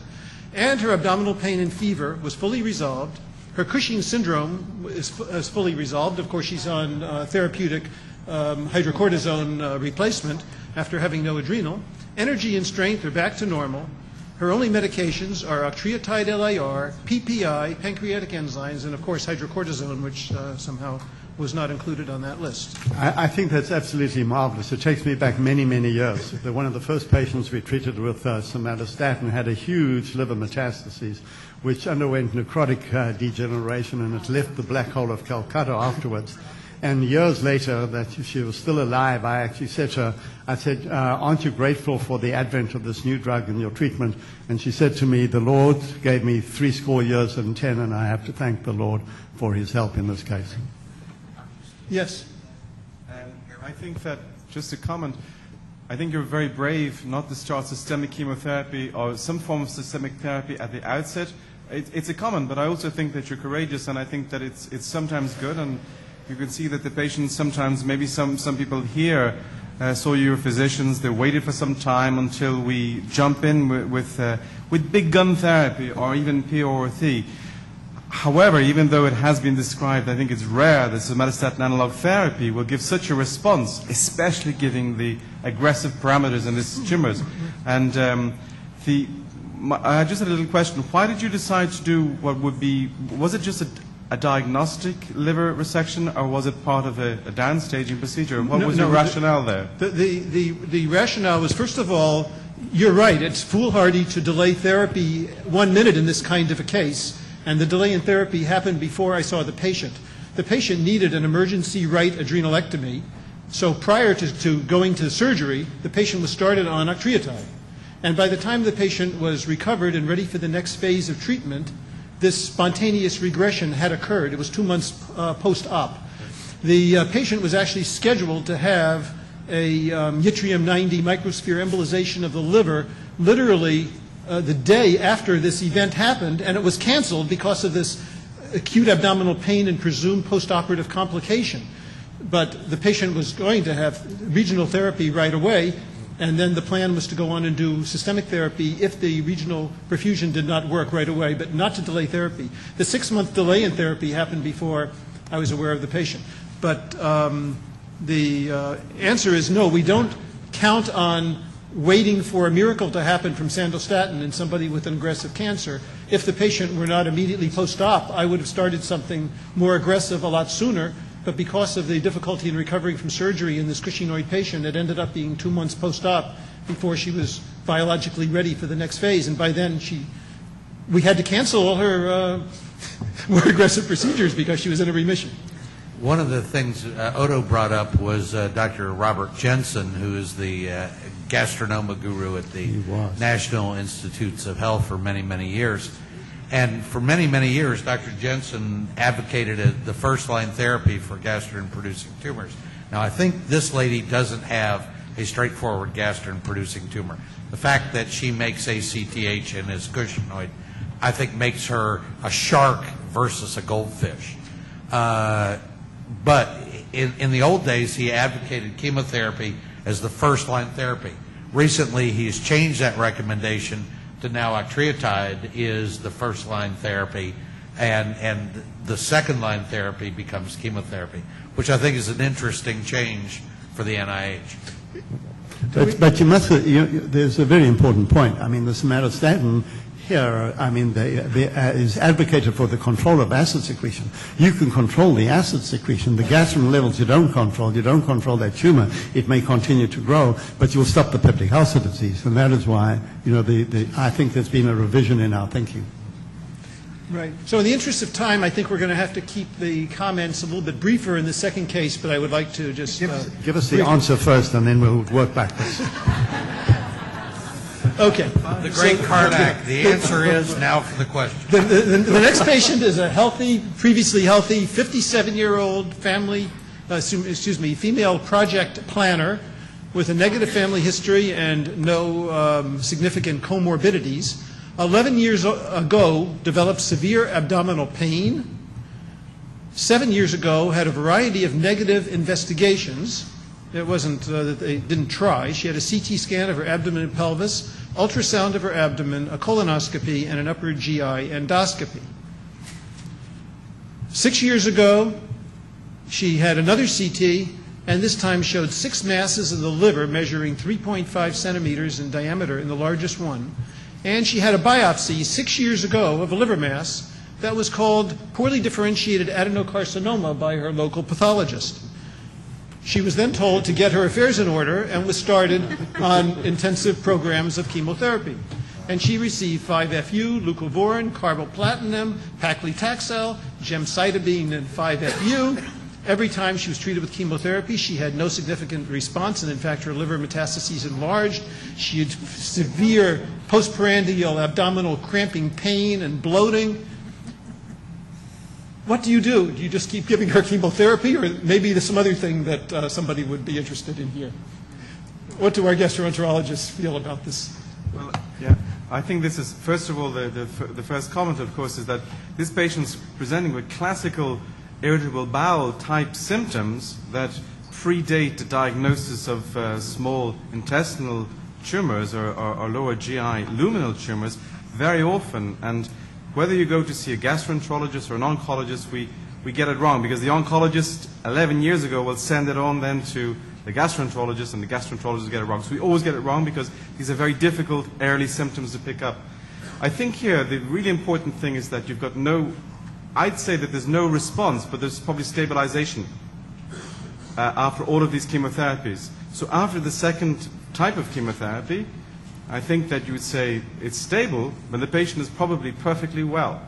and her abdominal pain and fever was fully resolved. Her Cushing syndrome is fully resolved. Of course, she's on therapeutic hydrocortisone replacement after having no adrenal. Energy and strength are back to normal. Her only medications are octreotide LAR, PPI, pancreatic enzymes, and of course hydrocortisone, which somehow was not included on that list. I think that's absolutely marvelous. It takes me back many, many years. One of the first patients we treated with somatostatin had a huge liver metastases, which underwent necrotic degeneration, and it left the black hole of Calcutta afterwards. And years later, that she was still alive, I actually said to her, aren't you grateful for the advent of this new drug and your treatment? And she said to me, the Lord gave me 70 years and 10, and I have to thank the Lord for his help in this case. Yes. I think that, just a comment, I think you're very brave not to start systemic chemotherapy or some form of systemic therapy at the outset. It's a comment, but I also think that you're courageous, and I think that it's sometimes good, and you can see that the patients sometimes, maybe some people here saw your physicians, they waited for some time until we jump in with big gun therapy or even PRRT. However, even though it has been described, I think it's rare that somatostatin analog therapy will give such a response, especially giving the aggressive parameters in these tumors. And I just had a little question. Why did you decide to do what would be, was it just a diagnostic liver resection, or was it part of a downstaging procedure? What was your rationale there? The rationale was, first of all, you're right, it's foolhardy to delay therapy 1 minute in this kind of a case, and the delay in therapy happened before I saw the patient. The patient needed an emergency right adrenalectomy, so prior to going to surgery, the patient was started on octreotide. And by the time the patient was recovered and ready for the next phase of treatment, this spontaneous regression had occurred. It was 2 months post-op. The patient was actually scheduled to have a yttrium-90 microsphere embolization of the liver literally the day after this event happened, and it was canceled because of this acute abdominal pain and presumed post-operative complication. But the patient was going to have regional therapy right away, and then the plan was to go on and do systemic therapy if the regional perfusion did not work right away, but not to delay therapy. The 6-month delay in therapy happened before I was aware of the patient. But the answer is no, we don't count on waiting for a miracle to happen from sandostatin in somebody with an aggressive cancer. If the patient were not immediately post-op, I would have started something more aggressive a lot sooner. But because of the difficulty in recovering from surgery in this Cushingoid patient, it ended up being 2 months post-op before she was biologically ready for the next phase. And by then, we had to cancel all her more aggressive procedures because she was in a remission. One of the things Odo brought up was Dr. Robert Jensen, who is the gastronoma guru at the National Institutes of Health for many, many years. And for many, many years, Dr. Jensen advocated the first-line therapy for gastrin-producing tumors. Now, I think this lady doesn't have a straightforward gastrin-producing tumor. The fact that she makes ACTH and is Cushingoid, I think makes her a shark versus a goldfish. But in the old days, he advocated chemotherapy as the first-line therapy. Recently, he's changed that recommendation to now octreotide is the first-line therapy and the second line therapy becomes chemotherapy, which I think is an interesting change for the NIH. But you must, there's a very important point. I mean, the somatostatin here, I mean, is advocated for the control of acid secretion. You can control the acid secretion. The gastrin levels you don't control. You don't control that tumor. It may continue to grow, but you'll stop the peptic ulcer disease. And that is why, I think there's been a revision in our thinking. Right. So in the interest of time, I think we're going to have to keep the comments a little bit briefer in the second case, but I would like to just... Give us the answer first, and then we'll work backwards. Okay. The great Karnak. The answer is now for the question. The next patient is a previously healthy, 57-year-old female project planner with a negative family history and no significant comorbidities. 11 years ago, developed severe abdominal pain. 7 years ago, had a variety of negative investigations. It wasn't that they didn't try. She had a CT scan of her abdomen and pelvis, ultrasound of her abdomen, a colonoscopy, and an upper GI endoscopy. 6 years ago, she had another CT, and this time showed 6 masses of the liver measuring 3.5 centimeters in diameter in the largest one. And she had a biopsy 6 years ago of a liver mass that was called poorly differentiated adenocarcinoma by her local pathologist. She was then told to get her affairs in order and was started on intensive programs of chemotherapy. And she received 5-FU, leucovorin, carboplatinum, paclitaxel, gemcitabine, and 5-FU. Every time she was treated with chemotherapy, she had no significant response, and in fact, her liver metastases enlarged. She had severe postprandial abdominal cramping pain and bloating. What do? Do you just keep giving her chemotherapy, or maybe there's some other thing that somebody would be interested in here? What do our gastroenterologists feel about this? Well, yeah, I think this is, first of all, the first comment, of course, is that this patient's presenting with classical irritable bowel type symptoms that predate the diagnosis of small intestinal tumors or lower GI luminal tumors very often. And whether you go to see a gastroenterologist or an oncologist, we get it wrong, because the oncologist 11 years ago will send it on then to the gastroenterologist, and the gastroenterologist get it wrong. So we always get it wrong because these are very difficult early symptoms to pick up. I think here the really important thing is that you've got I'd say that there's no response, but there's probably stabilization after all of these chemotherapies. So after the second type of chemotherapy, I think that you would say it's stable, but the patient is probably perfectly well.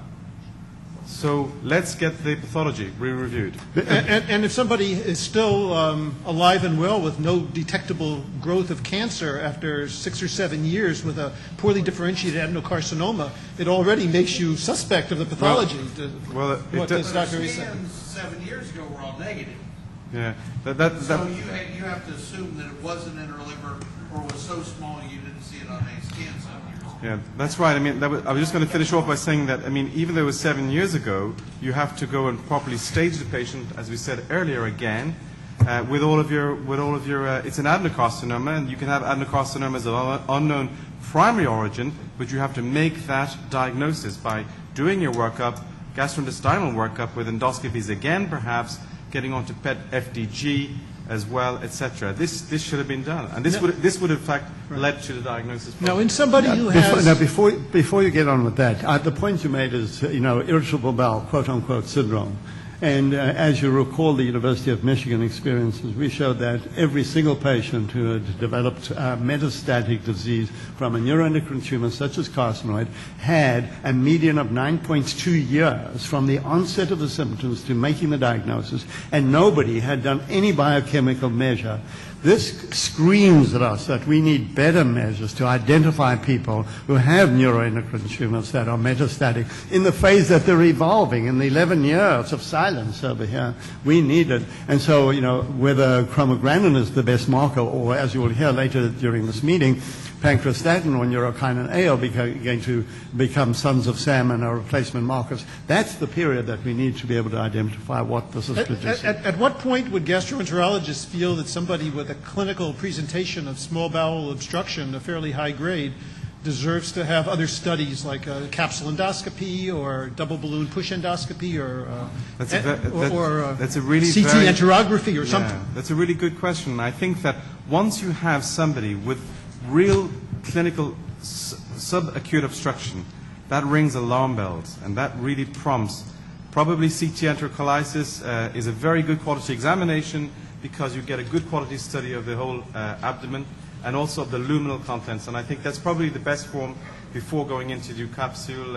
So let's get the pathology re-reviewed. And if somebody is still alive and well with no detectable growth of cancer after 6 or 7 years with a poorly differentiated adenocarcinoma, it already makes you suspect of the pathology. What does Dr. Rees say? 7 years ago were all negative. Yeah. So you have to assume that it wasn't in her liver or was so small you didn't see it on a scan 7 years ago. Yeah, that's right. I mean, I was just going to finish off by saying that, I mean, even though it was 7 years ago, you have to go and properly stage the patient, as we said earlier again, with all of your, it's an adenocarcinoma, and you can have adenocarcinomas of unknown primary origin, but you have to make that diagnosis by doing your workup, gastrointestinal workup with endoscopies again, perhaps, getting onto PET FDG as well, etc. This should have been done, and this would in fact led to the diagnosis. Now, in somebody who has before you get on with that, the point you made is irritable bowel, quote unquote, syndrome. And as you recall, the University of Michigan experiences, we showed that every single patient who had developed metastatic disease from a neuroendocrine tumor such as carcinoid had a median of 9.2 years from the onset of the symptoms to making the diagnosis, and nobody had done any biochemical measure. This screams at us that we need better measures to identify people who have neuroendocrine tumors that are metastatic in the phase that they're evolving. In the 11 years of silence over here, we need it. And so, whether chromogranin is the best marker, or as you will hear later during this meeting, pancreastatin or neurokinin A are going to become sons of Sam and are replacement markers. That's the period that we need to be able to identify what this is producing. At what point would gastroenterologists feel that somebody with a clinical presentation of small bowel obstruction, a fairly high grade, deserves to have other studies like capsule endoscopy or double balloon push endoscopy or that's a really CT enterography or something? That's a really good question. I think that once you have somebody with real clinical subacute obstruction, that rings alarm bells, and that really prompts. Probably CT enterocolysis is a very good quality examination because you get a good quality study of the whole abdomen and also of the luminal contents. And I think that's probably the best form before going into the capsule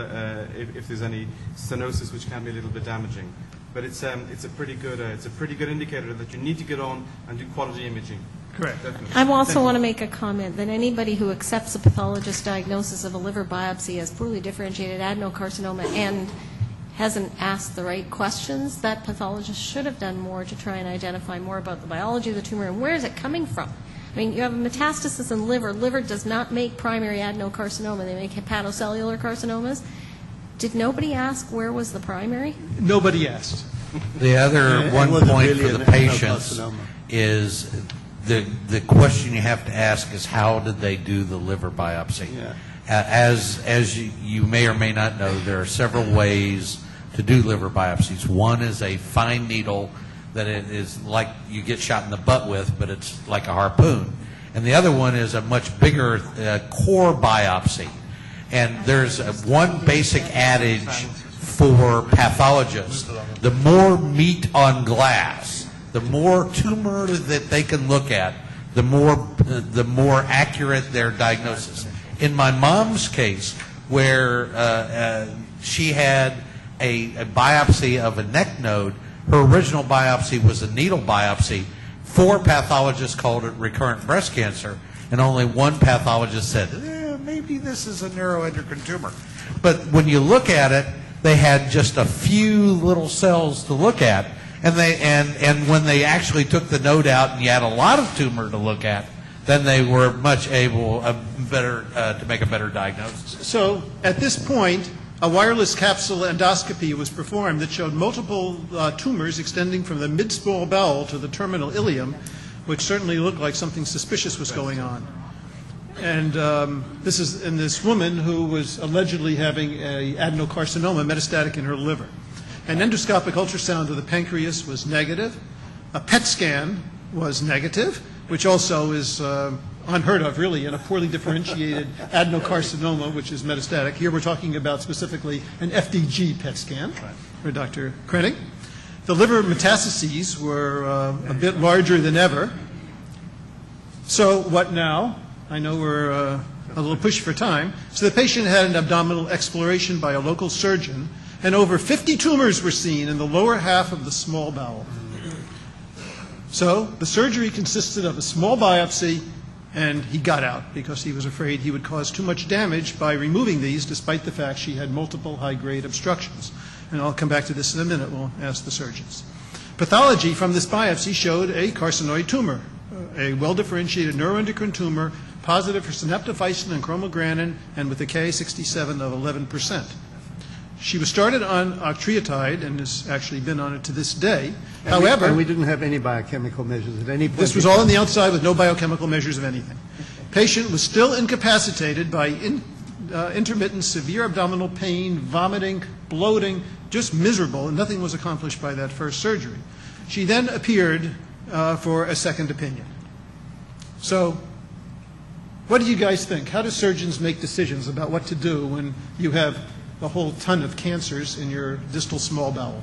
if there's any stenosis, which can be a little bit damaging. But it's a pretty good indicator that you need to get on and do quality imaging. Correct. Definitely. I also want to make a comment that anybody who accepts a pathologist's diagnosis of a liver biopsy as poorly differentiated adenocarcinoma and hasn't asked the right questions, that pathologist should have done more to try and identify more about the biology of the tumor and where is it coming from. I mean, you have a metastasis in liver. Liver does not make primary adenocarcinoma. They make hepatocellular carcinomas. Did nobody ask where was the primary? Nobody asked. The other one point for the patients is the question you have to ask is how did they do the liver biopsy? Yeah. As you may or may not know, there are several ways to do liver biopsies. One is a fine needle that it is like you get shot in the butt with, but it's like a harpoon. And the other one is a much bigger core biopsy. And there's one basic adage for pathologists. The more meat on glass, the more tumor that they can look at, the more accurate their diagnosis. In my mom's case, where she had a biopsy of a neck node, her original biopsy was a needle biopsy. 4 pathologists called it recurrent breast cancer, and only one pathologist said, maybe this is a neuroendocrine tumor. But when you look at it, they had just a few little cells to look at, and when they actually took the node out and you had a lot of tumor to look at, then they were much able to make a better diagnosis. So at this point, a wireless capsule endoscopy was performed that showed multiple tumors extending from the mid-small bowel to the terminal ileum, which certainly looked like something suspicious was going on. And this is in this woman who was allegedly having an adenocarcinoma metastatic in her liver. An endoscopic ultrasound of the pancreas was negative. A PET scan was negative, which also is unheard of, really, in a poorly differentiated adenocarcinoma, which is metastatic. Here we're talking about specifically an FDG PET scan for Dr. Krennig. The liver metastases were a bit larger than ever. So what now? I know we're a little pushed for time. So the patient had an abdominal exploration by a local surgeon, and over 50 tumors were seen in the lower half of the small bowel. So the surgery consisted of a small biopsy, and he got out because he was afraid he would cause too much damage by removing these, despite the fact she had multiple high-grade obstructions. And I'll come back to this in a minute. We'll ask the surgeons. Pathology from this biopsy showed a carcinoid tumor, a well-differentiated neuroendocrine tumor, positive for synaptophysin and chromogranin, and with a Ki-67 of 11%. She was started on octreotide and has actually been on it to this day. However, we didn't have any biochemical measures at any point. This was all on the outside with no biochemical measures of anything. Patient was still incapacitated by intermittent severe abdominal pain, vomiting, bloating, just miserable, and nothing was accomplished by that first surgery. She then appeared for a second opinion. So what do you guys think? How do surgeons make decisions about what to do when you have a whole ton of cancers in your distal small bowel?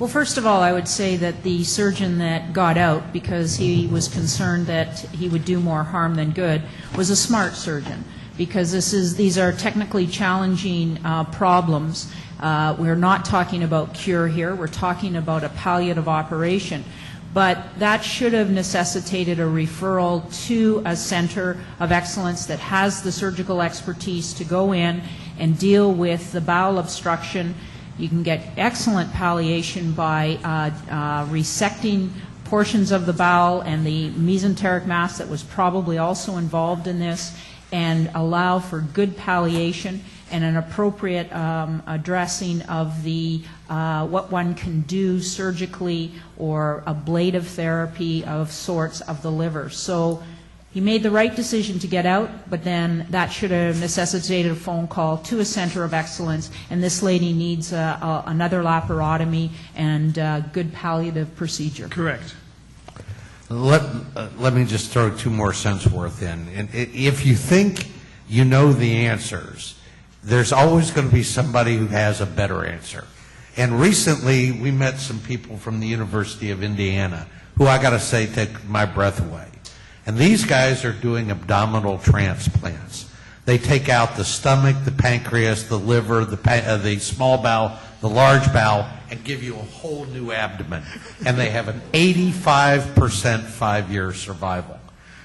Well, first of all, I would say that the surgeon that got out because he was concerned that he would do more harm than good was a smart surgeon, because these are technically challenging problems. We're not talking about cure here. We're talking about a palliative operation. But that should have necessitated a referral to a center of excellence that has the surgical expertise to go in and deal with the bowel obstruction. You can get excellent palliation by resecting portions of the bowel and the mesenteric mass that was probably also involved in this, and allow for good palliation and an appropriate addressing of the what one can do surgically or ablative therapy of sorts of the liver. So He made the right decision to get out, but then that should have necessitated a phone call to a center of excellence, and this lady needs another laparotomy and good palliative procedure. Correct. Let me just throw 2 more cents worth in. And if you think you know the answers, there's always going to be somebody who has a better answer. And recently, we met some people from the University of Indiana who, I got to say, take my breath away. And these guys are doing abdominal transplants. They take out the stomach, the pancreas, the liver, the small bowel, the large bowel, and give you a whole new abdomen. And they have an 85% 5-year survival.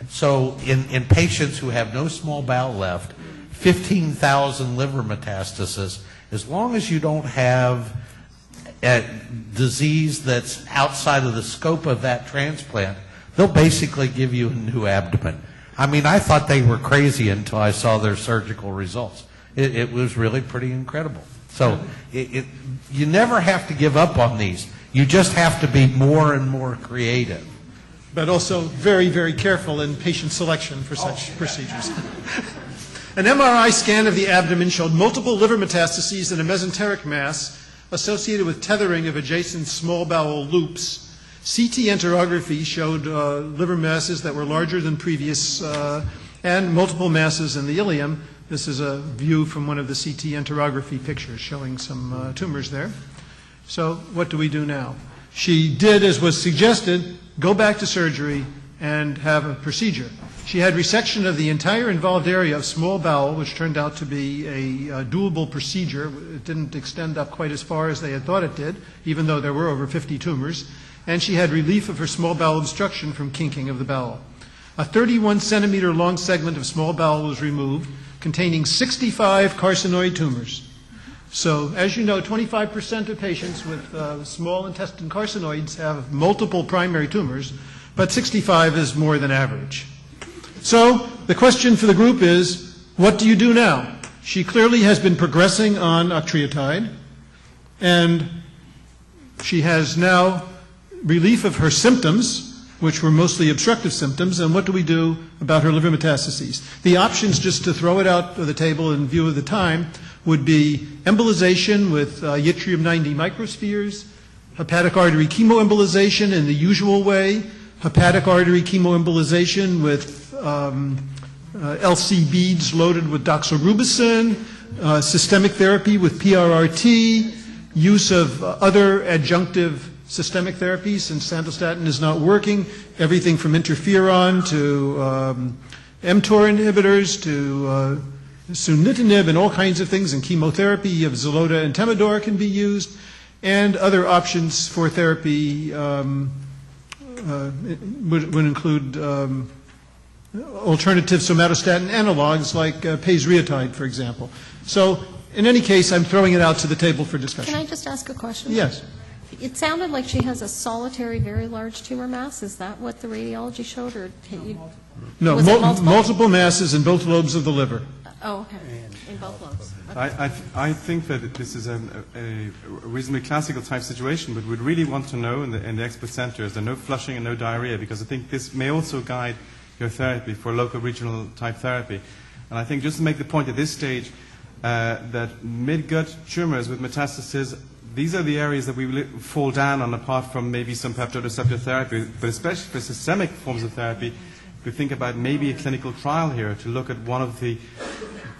So in patients who have no small bowel left, 15,000 liver metastasis, as long as you don't have a disease that's outside of the scope of that transplant, they'll basically give you a new abdomen. I mean, I thought they were crazy until I saw their surgical results. It was really pretty incredible. So you never have to give up on these. You just have to be more and more creative. But also very, very careful in patient selection for such procedures. An MRI scan of the abdomen showed multiple liver metastases and a mesenteric mass associated with tethering of adjacent small bowel loops. CT enterography showed liver masses that were larger than previous and multiple masses in the ileum. This is a view from one of the CT enterography pictures showing some tumors there. So what do we do now? She did, as was suggested, go back to surgery and have a procedure. She had resection of the entire involved area of small bowel, which turned out to be a doable procedure. It didn't extend up quite as far as they had thought it did, even though there were over 50 tumors. And she had relief of her small bowel obstruction from kinking of the bowel. A 31-centimeter long segment of small bowel was removed, containing 65 carcinoid tumors. So, as you know, 25% of patients with small intestine carcinoids have multiple primary tumors, but 65 is more than average. So, the question for the group is, what do you do now? She clearly has been progressing on octreotide, and she has now relief of her symptoms, which were mostly obstructive symptoms, and what do we do about her liver metastases? The options, just to throw it out of the table in view of the time, would be embolization with yttrium-90 microspheres, hepatic artery chemoembolization in the usual way, hepatic artery chemoembolization with LC beads loaded with doxorubicin, systemic therapy with PRRT, use of other adjunctive systemic therapies since sandostatin is not working, everything from interferon to mTOR inhibitors to sunitinib and all kinds of things, and chemotherapy of Xeloda and Temodor can be used, and other options for therapy would include alternative somatostatin analogs like pasriotide, for example. So in any case, I'm throwing it out to the table for discussion. Can I just ask a question? Yes. It sounded like she has a solitary, very large tumor mass. Is that what the radiology showed? Or no, multiple masses in both lobes of the liver. Oh, okay. In both lobes. Okay. I think that this is a reasonably classical type situation, but we'd really want to know in the expert center, is there no flushing and no diarrhea? Because I think this may also guide your therapy for local regional type therapy. And I think just to make the point at this stage that mid-gut tumors with metastasis, these are the areas that we fall down on apart from maybe some peptide receptor therapy, but especially for systemic forms of therapy, we think about maybe a clinical trial here to look at one of the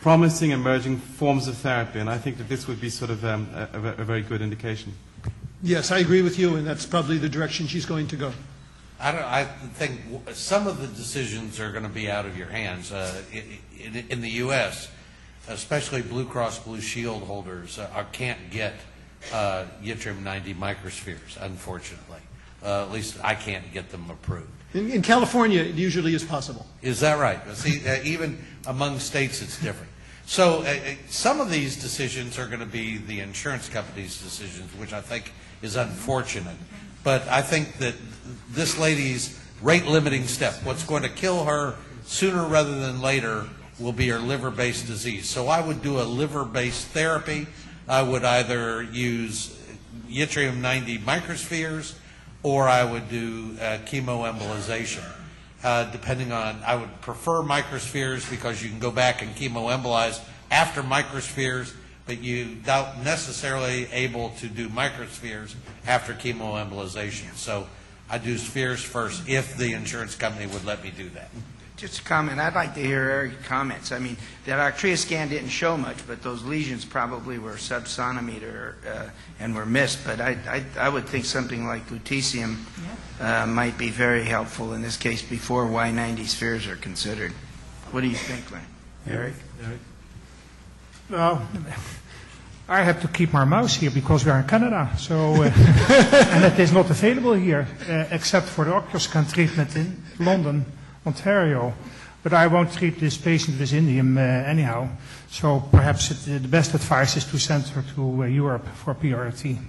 promising emerging forms of therapy, and I think that this would be sort of a very good indication. Yes, I agree with you, and that's probably the direction she's going to go. I think some of the decisions are going to be out of your hands. In the U.S., especially Blue Cross Blue Shield holders can't get yttrium-90 microspheres, unfortunately. At least I can't get them approved. In California, it usually is possible. Is that right? See, even among states, it's different. So some of these decisions are going to be the insurance company's decisions, which I think is unfortunate. But I think that this lady's rate-limiting step, what's going to kill her sooner rather than later, will be her liver-based disease. So I would do a liver-based therapy. I would either use yttrium-90 microspheres, or I would do chemoembolization. depending on, I would prefer microspheres because you can go back and chemoembolize after microspheres, but you not necessarily able to do microspheres after chemoembolization. So I do spheres first if the insurance company would let me do that. Just a comment. I'd like to hear Eric's comments. I mean, that arterial scan didn't show much, but those lesions probably were sub-centimeter and were missed. But I would think something like lutetium might be very helpful in this case before Y90 spheres are considered. What do you think, Eric? Well, I have to keep my mouse here because we are in Canada, so and it is not available here except for the oculoscan treatment in London, Ontario. But I won't treat this patient with indium anyhow. So perhaps the best advice is to send her to Europe for PRT.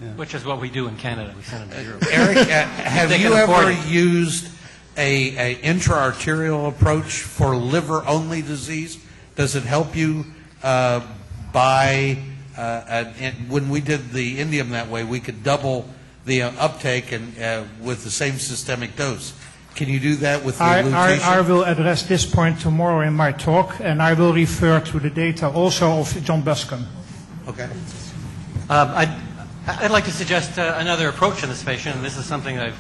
Yeah. Which is what we do in Canada. We send them to Europe. Eric, have you ever used a intra-arterial approach for liver-only disease? Does it help you when we did the indium that way, we could double the uptake and with the same systemic dose. Can you do that with the lutetium? I will address this point tomorrow in my talk, and I will refer to the data also of John Buscombe. Okay. I'd like to suggest another approach in this patient, and this is something that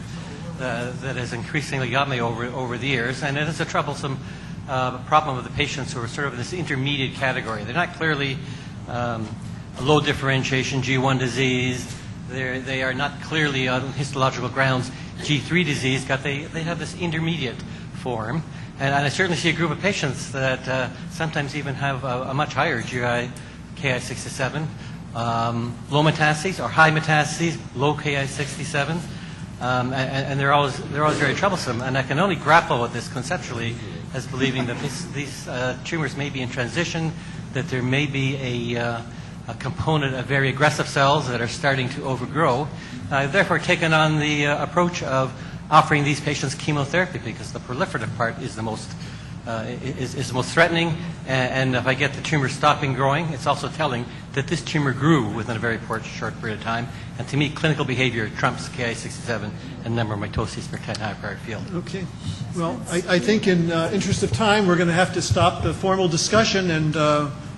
has increasingly got me over the years, and it is a troublesome problem with the patients who are sort of in this intermediate category. They're not clearly a low differentiation G1 disease. They are not clearly on histological grounds G3 disease, but they have this intermediate form. And I certainly see a group of patients that sometimes even have a much higher GI Ki-67, low metastases or high metastases, low Ki-67, and they're always very troublesome. And I can only grapple with this conceptually as believing that these tumors may be in transition, that there may be a component of very aggressive cells that are starting to overgrow. I've therefore taken on the approach of offering these patients chemotherapy because the proliferative part is the most threatening, and if I get the tumor stopping growing, it's also telling that this tumor grew within a very short period of time. And to me, clinical behavior trumps Ki-67 and number of mitoses per 10 high-priority field. Okay. Well, I think in interest of time, we're going to have to stop the formal discussion, and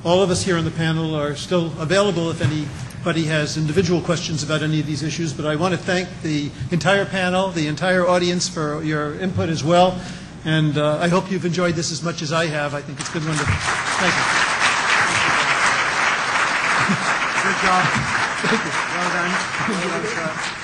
all of us here on the panel are still available if anybody has individual questions about any of these issues. But I want to thank the entire panel, the entire audience for your input as well. And I hope you've enjoyed this as much as I have. I think it's been wonderful. Thank you. Good job. Thank you. Well done.